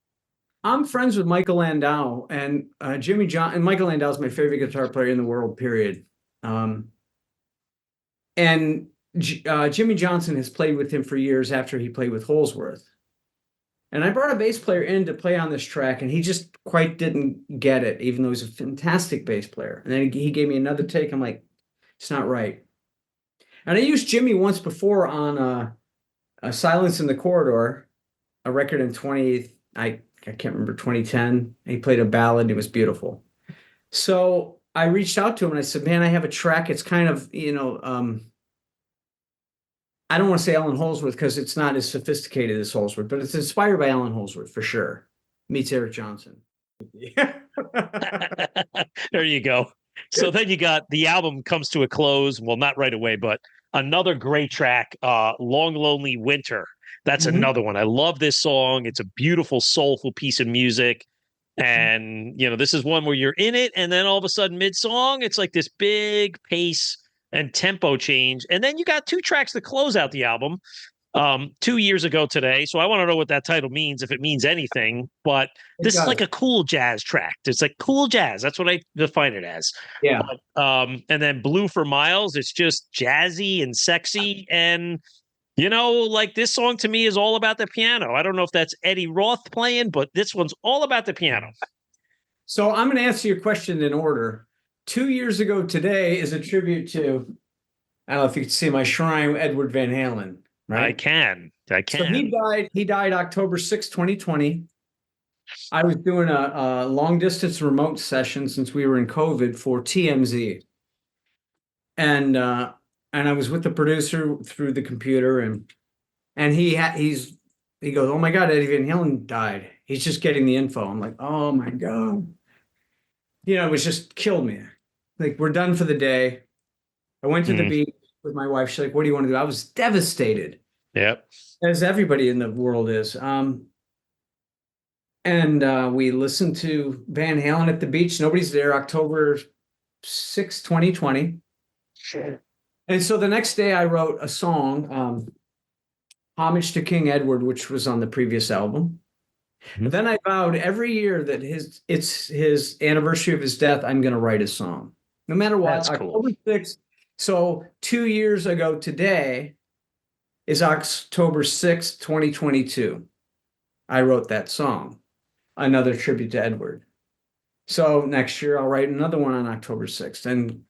I'm friends with Michael Landau and Jimmy John, and Michael Landau is my favorite guitar player in the world, period. And Jimmy Johnson has played with him for years after he played with Holdsworth. And I brought a bass player in to play on this track, and he just quite didn't get it, even though he's a fantastic bass player. And then he gave me another take. I'm like, it's not right. And I used Jimmy once before on a Silence in the Corridor, a record in I can't remember, 2010. He played a ballad. It was beautiful. So I reached out to him and I said, man, I have a track. It's kind of, I don't want to say Alan Holdsworth because it's not as sophisticated as Holdsworth, but it's inspired by Alan Holdsworth for sure. Meets Eric Johnson. Yeah. There you go. So then you got the album comes to a close. Well, not right away, but another great track, Long Lonely Winter. That's another one. I love this song. It's a beautiful, soulful piece of music. And, this is one where you're in it. And then all of a sudden, mid-song, it's like this big pace and tempo change. And then you got two tracks to close out the album 2 years ago today. So I want to know what that title means, if it means anything. But this is like a cool jazz track. It's like cool jazz. That's what I define it as. Yeah. But, and then Blue for Miles, it's just jazzy and sexy. And, like this song to me is all about the piano. I don't know if that's Eddie Roth playing, but this one's all about the piano. So I'm going to answer your question in order. 2 years ago today is a tribute to, I don't know if you can see my shrine, Edwin Van Halen, I right? can. So he died October 6, 2020. I was doing a long distance remote session since we were in COVID for TMZ. And I was with the producer through the computer, and he goes, "Oh my God, Eddie Van Halen died." He's just getting the info. I'm like, "Oh my God." It was just killed me. Like, we're done for the day. I went to the Mm, beach with my wife. She's like, "What do you want to do?" I was devastated, yep. as everybody in the world is. And we listened to Van Halen at the beach. Nobody's there. October 6, 2020. Sure. And so the next day I wrote a song, Homage to King Edward, which was on the previous album. Mhm. Then I vowed every year that it's his anniversary of his death, I'm going to write a song, no matter what. That's cool. October 6th. So 2 years ago today is October 6th, 2022. I wrote that song, another tribute to Edward. So next year I'll write another one on October 6th. And,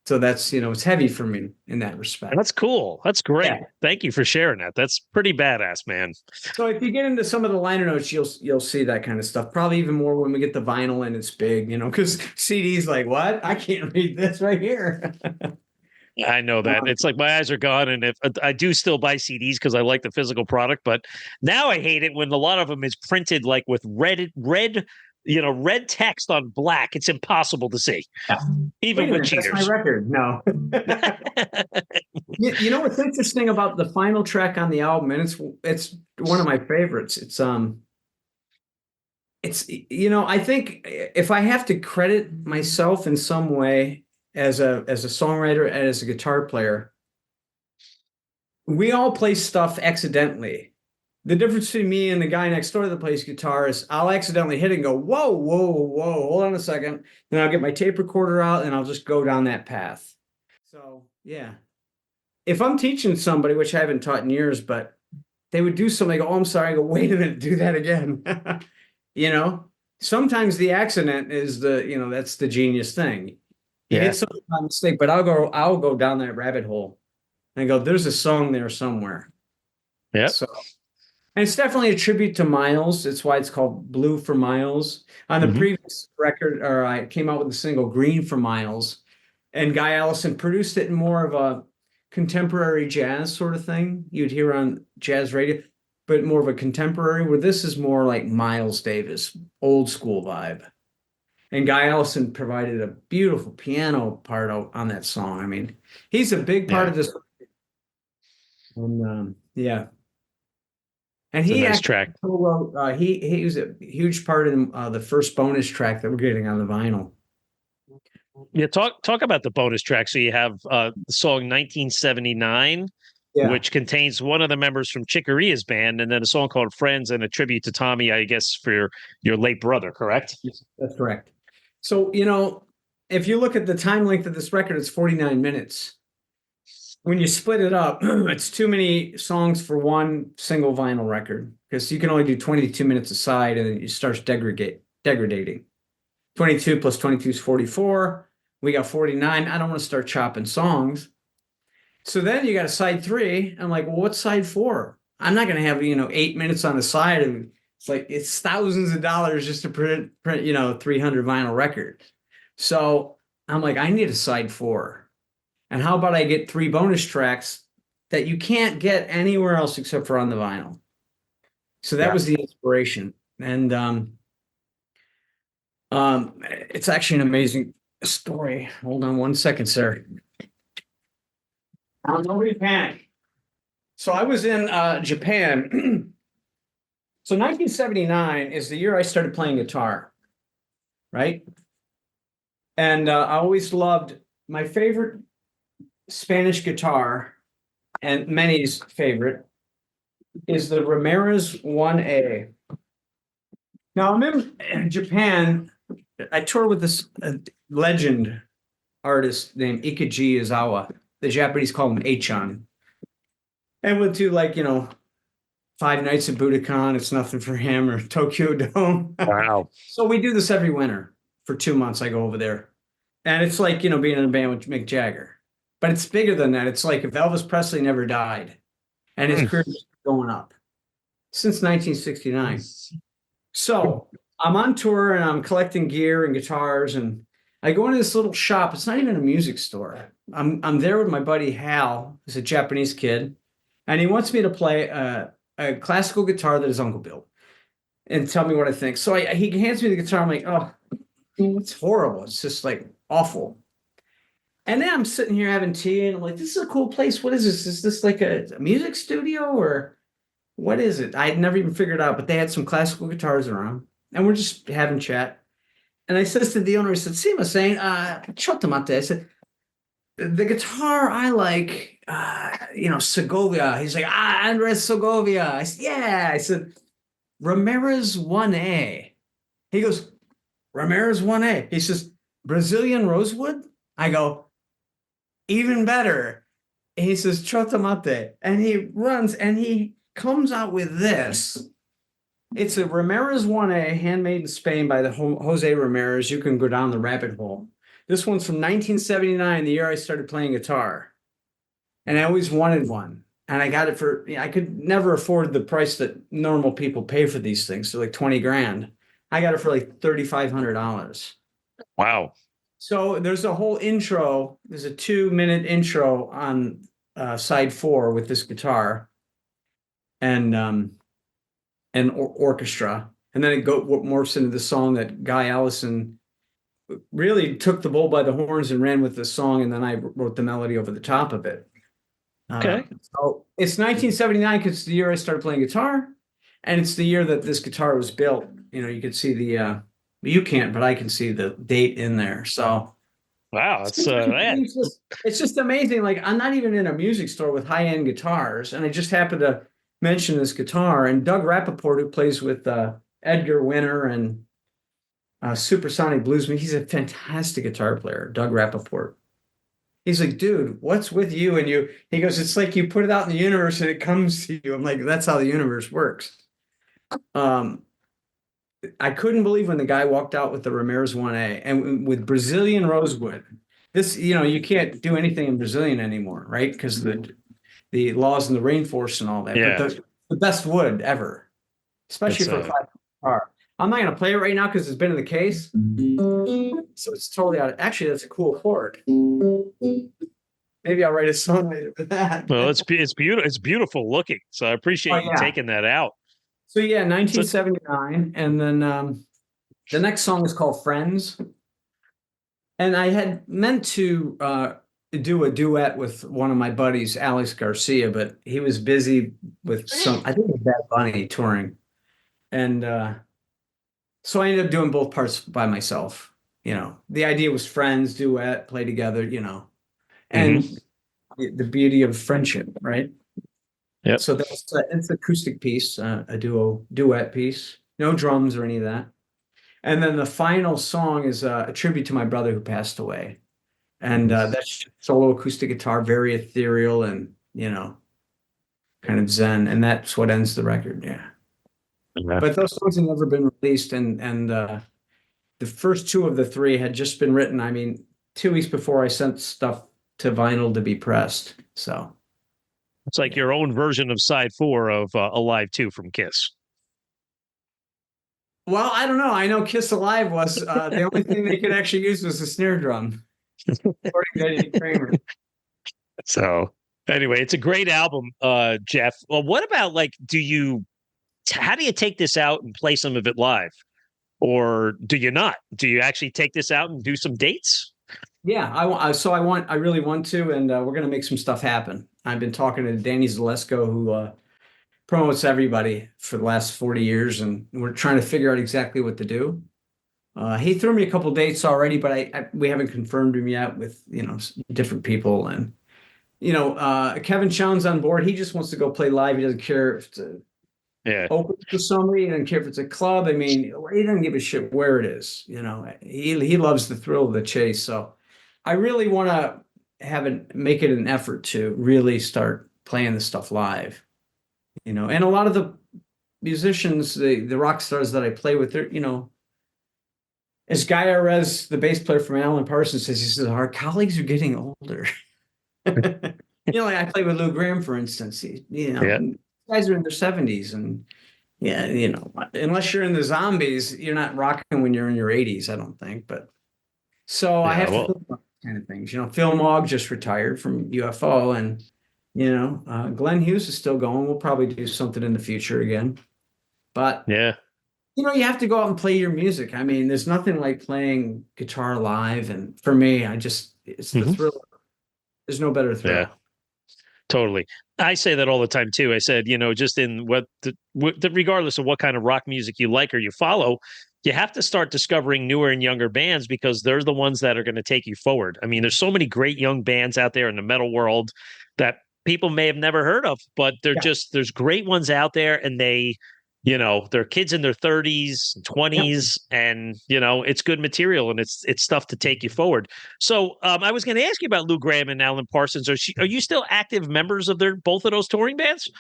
so that's, it's heavy for me in that respect. That's cool. That's great. Yeah. Thank you for sharing that. That's pretty badass, man. So if you get into some of the liner notes, you'll see that kind of stuff. Probably even more when we get the vinyl and it's big, because CD's like, what? I can't read this right here. I know that. It's like my eyes are gone, and if I do still buy CDs because I like the physical product, but now I hate it when a lot of them is printed like with red text on black. It's impossible to see, Yeah. even with That's my cheaters. record. No. You know what's interesting about the final track on the album, and it's one of my favorites. I think if I have to credit myself in some way as a songwriter and as a guitar player, we all play stuff accidentally. The difference between me and the guy next door that plays guitar is I'll accidentally hit it and go, whoa, whoa, whoa, hold on a second. Then I'll get my tape recorder out and I'll just go down that path. So, yeah. If I'm teaching somebody, which I haven't taught in years, but they would do something, I go, "Oh, I'm sorry." I go, "Wait a minute, do that again." You know, Sometimes the accident is that's the genius thing. You Yeah. hit something by mistake, but I'll go down that rabbit hole and go, "There's a song there somewhere." Yep. So, and it's definitely a tribute to Miles. It's why it's called Blue for Miles. On the Hmm. previous record, or I came out with the single Green for Miles, and Guy Allison produced it in more of a contemporary jazz sort of thing you'd hear on jazz radio, but more of a contemporary, where this is more like Miles Davis, old school vibe. And Guy Allison provided a beautiful piano part on that song. I mean, he's a big part Yeah. of this. And yeah. And It's a he nice actually track. wrote, he was a huge part of the first bonus track that we're getting on the vinyl. Yeah. Talk about the bonus track. So you have the song 1979, Yeah, which contains one of the members from Chick Corea's band, and then a song called Friends and a tribute to Tommy, I guess, for your late brother, correct? that's correct. So, if you look at the time length of this record, it's 49 minutes. When you split it up, it's too many songs for one single vinyl record because you can only do 22 minutes a side and then it starts degrading. 22 plus 22 is 44. We got 49. I don't want to start chopping songs. So then you got a side three. I'm like, well, what's side four? I'm not going to have, 8 minutes on the side. And it's thousands of dollars just to print 300 vinyl record. So I'm like, I need a side four. And how about I get 3 bonus tracks that you can't get anywhere else except for on the vinyl? So that Yeah. was the inspiration. And it's actually an amazing story. Hold on one second, sir. Nobody panic. So I was in Japan. So 1979 is the year I started playing guitar, right? And I always loved my favorite Spanish guitar, and many's favorite, is the Ramirez 1A. Now I'm in Japan. I toured with this legend artist named Ikaji Izawa. The Japanese call him Achan. And went to 5 Nights at Budokan, It's Nothing for Him, or Tokyo Dome. Wow. So we do this every winter for 2 months. I go over there. And it's like, being in a band with Mick Jagger. But it's bigger than that. It's like if Elvis Presley never died and his Mm. career is going up since 1969. So I'm on tour and I'm collecting gear and guitars, and I go into this little shop. It's not even a music store. I'm there with my buddy Hal, who's a Japanese kid, and he wants me to play a classical guitar that his uncle built and tell me what I think. So he hands me the guitar. I'm like, oh, it's horrible. It's just like awful. And then I'm sitting here having tea, and I'm like, this is a cool place. What is this? Is this like a music studio, or what is it? I had never even figured out, but they had some classical guitars around, and we're just having chat. And I says to the owner, I said, Sima saying, Chotomate. I said, the guitar I like, Segovia. He's like, Andres Segovia. I said, yeah. I said, Ramirez 1A. He goes, Ramirez 1A. He says, Brazilian rosewood? I go, even better. He says, Chotomate. And he runs and he comes out with this. It's a Ramirez 1A, handmade in Spain by the Jose Ramirez. You can go down the rabbit hole. This one's from 1979, the year I started playing guitar. And I always wanted one. And I got it for, I could never afford the price that normal people pay for these things. So like 20 grand. I got it for like $3,500. Wow. So there's a whole intro. There's a 2-minute intro on side 4 with this guitar and orchestra. And then it morphs into the song that Guy Allison really took the bull by the horns and ran with the song. And then I wrote the melody over the top of it. Okay. So it's 1979 because it's the year I started playing guitar. And it's the year that this guitar was built. You can see you can't, but I can see the date in there. So wow, it's just amazing. Like, I'm not even in a music store with high-end guitars, and I just happened to mention this guitar. And Doug Rappaport, who plays with Edgar Winter and Supersonic Bluesman, he's a fantastic guitar player, Doug Rappaport. He's like, dude, what's with you and you? He goes, it's like you put it out in the universe and it comes to you. I'm like, that's how the universe works. I couldn't believe when the guy walked out with the Ramirez 1A and with Brazilian rosewood. This, you can't do anything in Brazilian anymore, right? Because the laws in the rainforest and all that. Yeah. But the best wood ever, especially for a classic guitar. I'm not going to play it right now because it's been in the case. So it's totally out. Actually, that's a cool chord. Maybe I'll write a song later for that. Well, it's beautiful. It's beautiful looking. So I appreciate you taking that out. So yeah, 1979, and then the next song is called Friends. And I had meant to do a duet with one of my buddies, Alex Garcia, but he was busy with I think it was Bad Bunny touring. And so I ended up doing both parts by myself. The idea was friends, duet, play together, and the beauty of friendship, right? Yeah. So it's an acoustic piece, a duet piece, no drums or any of that. And then the final song is a tribute to my brother who passed away. And that's solo acoustic guitar, very ethereal and, kind of zen. And that's what ends the record. Yeah. But those songs have never been released. And the first 2 of the 3 had just been written. I mean, 2 weeks before I sent stuff to vinyl to be pressed. So it's like your own version of side 4 of Alive 2 from Kiss. Well, I don't know. I know Kiss Alive was the only thing they could actually use was a snare drum. According to Eddie Kramer. So anyway, it's a great album, Jeff. Well, what about how do you take this out and play some of it live? Or do you not? Do you actually take this out and do some dates? Yeah, I really want to, and we're going to make some stuff happen. I've been talking to Danny Zalesko, who promotes everybody for the last 40 years, and we're trying to figure out exactly what to do. He threw me a couple dates already, but we haven't confirmed him yet with different people. And Kevin Chown's on board. He just wants to go play live. He doesn't care if it's open to somebody. He doesn't care if it's a club. I mean, he doesn't give a shit where it is. He loves the thrill of the chase. So I really want to make it an effort to really start playing this stuff live. and a lot of the musicians, the rock stars that I play with, they're, as Guitarist, the bass player from Alan Parsons says, he says, our colleagues are getting older. Like I play with Lou Gramm, for instance. Yeah. Guys are in their 70s, and yeah, unless you're in the Zombies, you're not rocking when you're in your 80s, I don't think. But so I have to think about kind of things. Phil Mogg just retired from UFO, and Glenn Hughes is still going. We'll probably do something in the future again. But yeah. you have to go out and play your music. I mean, there's nothing like playing guitar live, and for me, it's the thrill. There's no better thrill. Yeah. Totally. I say that all the time too. I said, just in regardless of what kind of rock music you like or you follow, you have to start discovering newer and younger bands because they're the ones that are going to take you forward. I mean, there's so many great young bands out there in the metal world that people may have never heard of, but there's great ones out there, and they're kids in their 30s, 20s, and it's good material, and it's stuff to take you forward. So I was going to ask you about Lou Gramm and Alan Parsons. Are you still active members of both of those touring bands?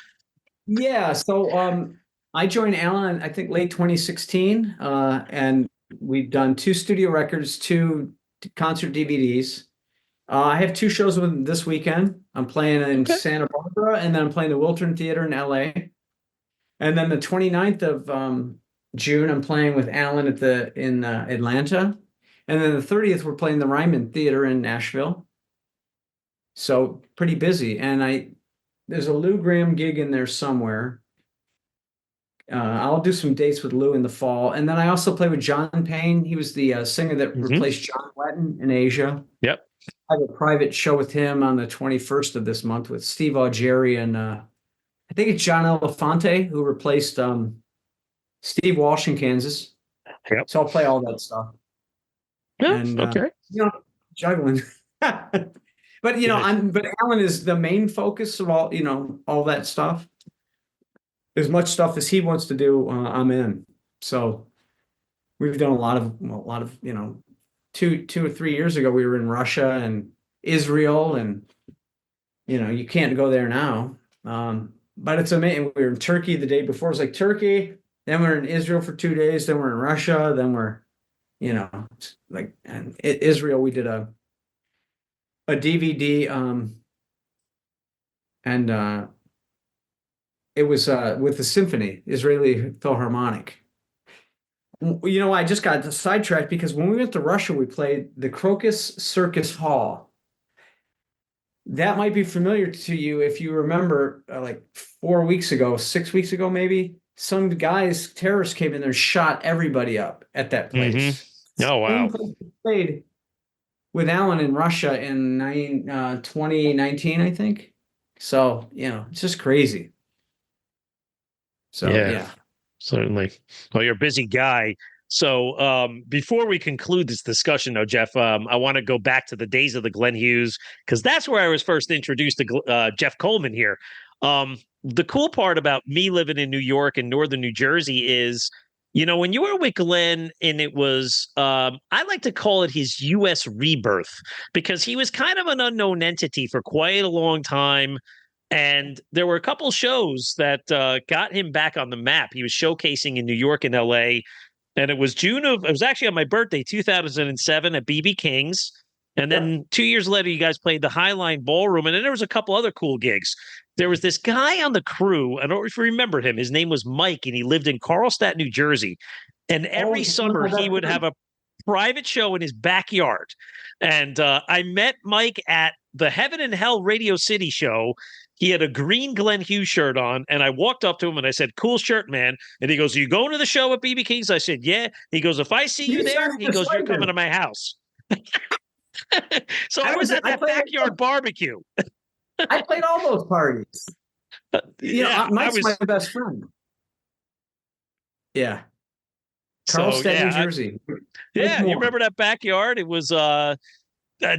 Yeah. So I joined Alan, I think late 2016, and we've done 2 studio records, 2 concert DVDs. I have 2 shows with them this weekend. I'm playing in Santa Barbara, and then I'm playing the Wiltern Theater in LA. And then the 29th of June, I'm playing with Alan in Atlanta. And then the 30th, we're playing the Ryman Theater in Nashville. So pretty busy. And there's a Lou Gramm gig in there somewhere. I'll do some dates with Lou in the fall. And then I also play with John Payne. He was the singer that replaced John Wetton in Asia. Yep. I have a private show with him on the 21st of this month with Steve Augeri and I think it's John Elefante who replaced Steve Walsh in Kansas. Yep. So I'll play all that stuff. Yeah, and okay. Juggling. But but Alan is the main focus of all that stuff. As much stuff as he wants to do, I'm in. So we've done a lot of 2 or 3 years ago we were in Russia and Israel, and you can't go there now. But it's amazing. We were in Turkey the day before. It was like Turkey, then we're in Israel for 2 days, then we're in Russia, then we're, and Israel, we did a DVD, and it was with the symphony, Israeli Philharmonic. I just got sidetracked because when we went to Russia, we played the Crocus Circus Hall. That might be familiar to you if you remember, like 4 weeks ago, 6 weeks ago, maybe, some terrorists came in there and shot everybody up at that place. Mm-hmm. Oh, wow. Played with Alan in Russia in 2019, I think. So, it's just crazy. So, yeah. Certainly. Well, you're a busy guy. So before we conclude this discussion, though, Jeff, I want to go back to the days of the Glenn Hughes, because that's where I was first introduced to Jeff Kollman here. The cool part about me living in New York and northern New Jersey is, when you were with Glenn, and it was, I like to call it his U.S. rebirth, because he was kind of an unknown entity for quite a long time. And there were a couple shows that got him back on the map. He was showcasing in New York and L.A., and it was it was actually on my birthday, 2007 at BB King's. And then 2 years later, you guys played the Highline Ballroom. And then there was a couple other cool gigs. There was this guy on the crew. I don't know if you remember him. His name was Mike, and he lived in Carlstadt, New Jersey. And every summer he would have a private show in his backyard. And I met Mike at the Heaven and Hell Radio City show. He had a green Glenn Hughes shirt on, and I walked up to him and I said, "Cool shirt, man." And he goes, "Are you going to the show at BB King's?" I said, "Yeah." He goes, "If I see you there," he goes, "you're coming to my house." So I was at that backyard barbecue. I played all those parties. Mike's my best friend. Yeah. Carlstadt, New Jersey. Yeah, you remember that backyard? It was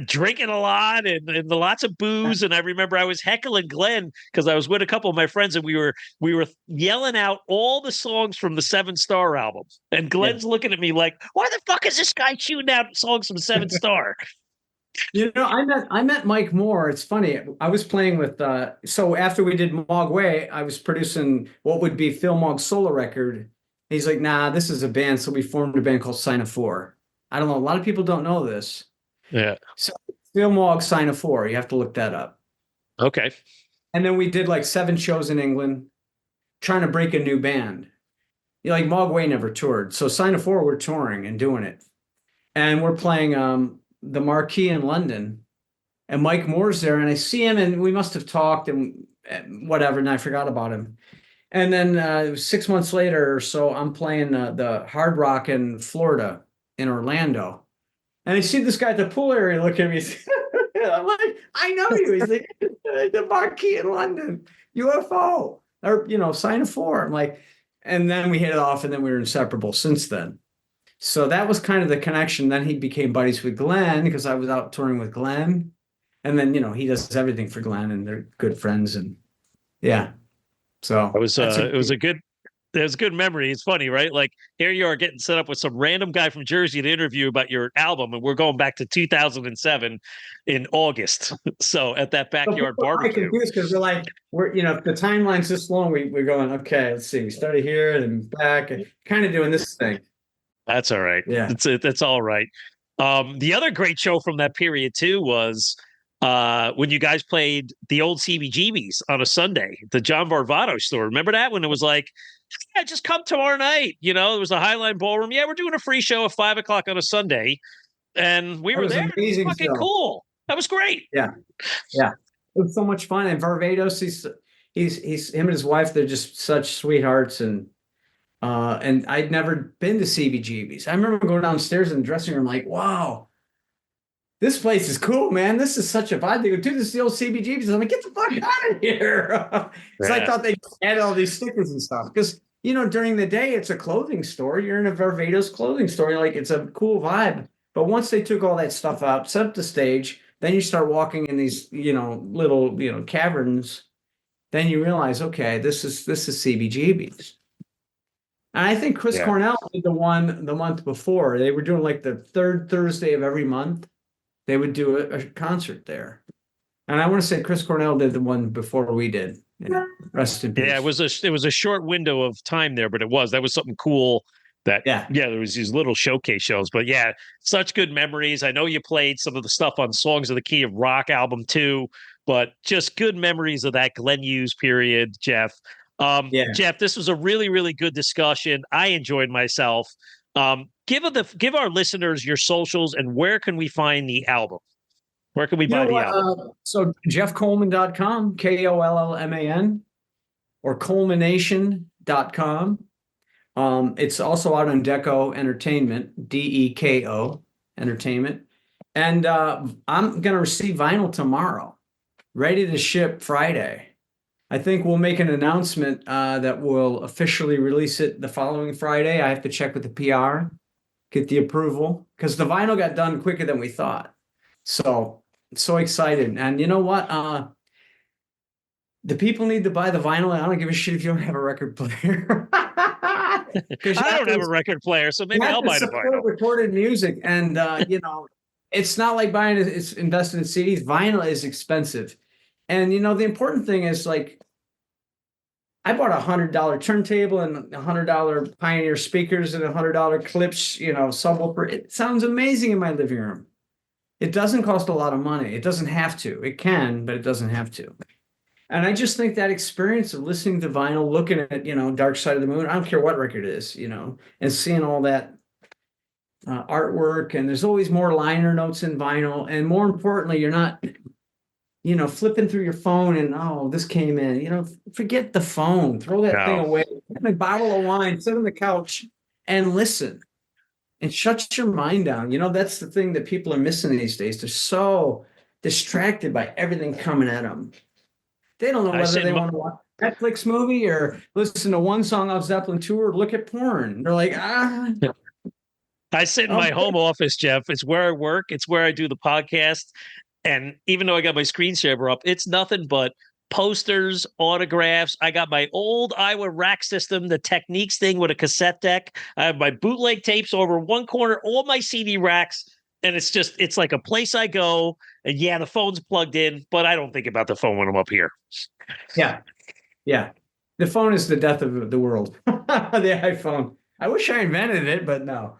drinking a lot and lots of booze. And I remember I was heckling Glenn because I was with a couple of my friends, and we were yelling out all the songs from the Seven Star album. And Glenn's looking at me like, "Why the fuck is this guy shooting out songs from Seven Star?" I met Mike Moore. It's funny. I was playing with so after we did Mogg Way, I was producing what would be Phil Mogg's solo record. He's like, nah, this is a band. So we formed a band called Sign of Four. I don't know. A lot of people don't know this. Yeah. So Phil Mogg Sign of Four. You have to look that up. Okay. And then we did like 7 shows in England, trying to break a new band. Like Mogg Way never toured. So Sign of Four, we're touring and doing it. And we're playing the Marquee in London. And Mike Moore's there, and I see him, and we must have talked and whatever, and I forgot about him. And then 6 months later or so, I'm playing the Hard Rock in Florida, in Orlando. And I see this guy at the pool area looking at me. I'm like, I know you. He's like, the Marquee in London, UFO, or, Sign of Four. I'm like, and then we hit it off, and then we were inseparable since then. So that was kind of the connection. Then he became buddies with Glenn because I was out touring with Glenn. And then, he does everything for Glenn, and they're good friends. And yeah, so It was it was a good memory. It's funny, right? Like here you are getting set up with some random guy from Jersey to interview about your album, and we're going back to 2007 in August. So at that backyard barbecue. confused because the timeline's this long. We're going, okay, let's see. We started here and back, and kind of doing this thing. That's all right. Yeah. That's all right. The other great show from that period too was when you guys played the old CBGBs on a Sunday, the John Varvato store. Remember that when it was like, yeah, just come tomorrow night. It was the Highline Ballroom. Yeah, we're doing a free show at 5 o'clock on a Sunday, and we That were was there. amazing. It was fucking cool. That was great. Yeah, yeah, it was so much fun. And Varvatos, he's him and his wife. They're just such sweethearts. And I'd never been to CBGBs. I remember going downstairs in the dressing room, like, wow, this place is cool, man. This is such a vibe. They go, dude, this is the old CBGBs. I'm like, get the fuck out of here. So I thought they added all these stickers and stuff. Because, during the day, it's a clothing store. You're in a Varvatos clothing store. You're like, it's a cool vibe. But once they took all that stuff out, set up the stage, then you start walking in these, little, caverns. Then you realize, okay, this is CBGBs. And I think Chris Cornell did the one the month before. They were doing like the third Thursday of every month. They would do a concert there. And I want to say Chris Cornell did the one before we did. Rest in peace. Yeah, it was a short window of time there, but that was something cool. There was these little showcase shows. But yeah, such good memories. I know you played some of the stuff on Songs of the Key of Rock album too, but just good memories of that Glenn Hughes period, Jeff. Jeff, this was a really, really good discussion. I enjoyed myself. Give our listeners your socials and where can we find the album? Where can we buy the album? So jeffkollman.com, KOLLMAN, or Kollmanation.com. It's also out on Deco Entertainment, DEKO Entertainment. And I'm going to receive vinyl tomorrow, ready to ship Friday. I think we'll make an announcement that will officially release it the following Friday. I have to check with the PR, get the approval, because the vinyl got done quicker than we thought. So excited. And you know what? The people need to buy the vinyl. I don't give a shit if you don't have a record player. I don't have a record player, so maybe I'll buy the vinyl. Recorded music, and it's not like it's invested in CDs. Vinyl is expensive. And the important thing is, like, I bought $100 turntable and $100 Pioneer speakers and $100 clips, subwoofer. It sounds amazing in my living room. It doesn't cost a lot of money. It doesn't have to. It can, but it doesn't have to. And I just think that experience of listening to vinyl, looking at, Dark Side of the Moon, I don't care what record it is, and seeing all that artwork, and there's always more liner notes in vinyl. And more importantly, you're not flipping through your phone and, oh, this came in, forget the phone, throw that thing away, get a bottle of wine, sit on the couch and listen and shut your mind down. That's the thing that people are missing these days. They're so distracted by everything coming at them. They don't know whether they want to watch a Netflix movie or listen to one song off Zeppelin 2 or look at porn. They're like, I sit in my home office, Jeff. It's where I work. It's where I do the podcast. And even though I got my screensaver up, it's nothing but posters, autographs. I got my old Iowa rack system, the Techniques thing with a cassette deck. I have my bootleg tapes over one corner, all my CD racks. And it's like a place I go, and yeah, the phone's plugged in, but I don't think about the phone when I'm up here. Yeah. Yeah. The phone is the death of the world. The iPhone. I wish I invented it, but no.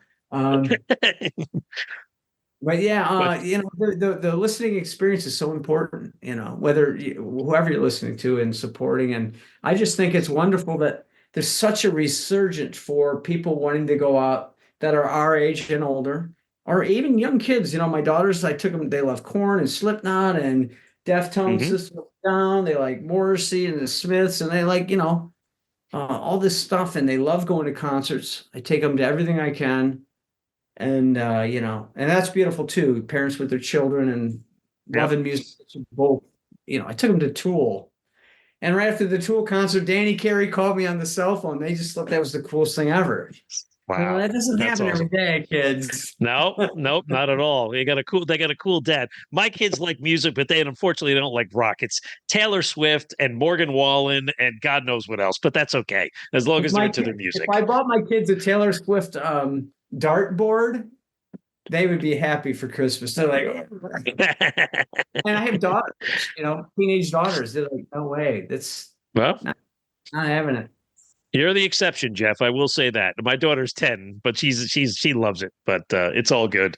But yeah, the listening experience is so important, whoever you're listening to and supporting. And I just think it's wonderful that there's such a resurgent for people wanting to go out that are our age and older, or even young kids. My daughters, I took them, they love Korn and Slipknot and Deftones, System of a Down. They like Morrissey and the Smiths, and they like, all this stuff, and they love going to concerts. I take them to everything I can. And and that's beautiful too. Parents with their children and loving music. Both, I took them to Tool, and right after the Tool concert, Danny Carey called me on the cell phone. They just thought that was the coolest thing ever. Wow, that doesn't happen awesome. Every day, kids. Nope, not at all. They got a cool dad. My kids like music, but they unfortunately don't like rock. It's Taylor Swift and Morgan Wallen and God knows what else. But that's okay as long as they're into their music. If I bought my kids a Taylor Swift dartboard, they would be happy for Christmas. They're like, and I have daughters, teenage daughters. They're like, no way, that's not having it. You're the exception, Jeff. I will say that. My daughter's 10, but she loves it. But it's all good.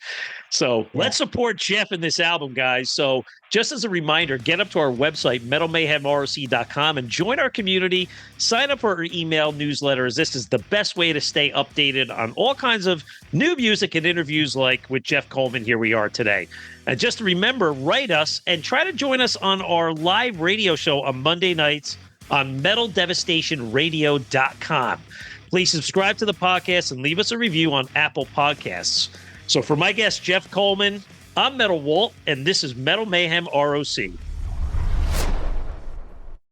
So let's support Jeff in this album, guys. So just as a reminder, get up to our website, metalmayhemroc.com, and join our community. Sign up for our email newsletters. This is the best way to stay updated on all kinds of new music and interviews like with Jeff Kollman. Here we are today. And just remember, write us and try to join us on our live radio show on Monday nights on metaldevastationradio.com. Please subscribe to the podcast and leave us a review on Apple Podcasts. So for my guest, Jeff Kollman, I'm Metal Walt, and this is Metal Mayhem ROC.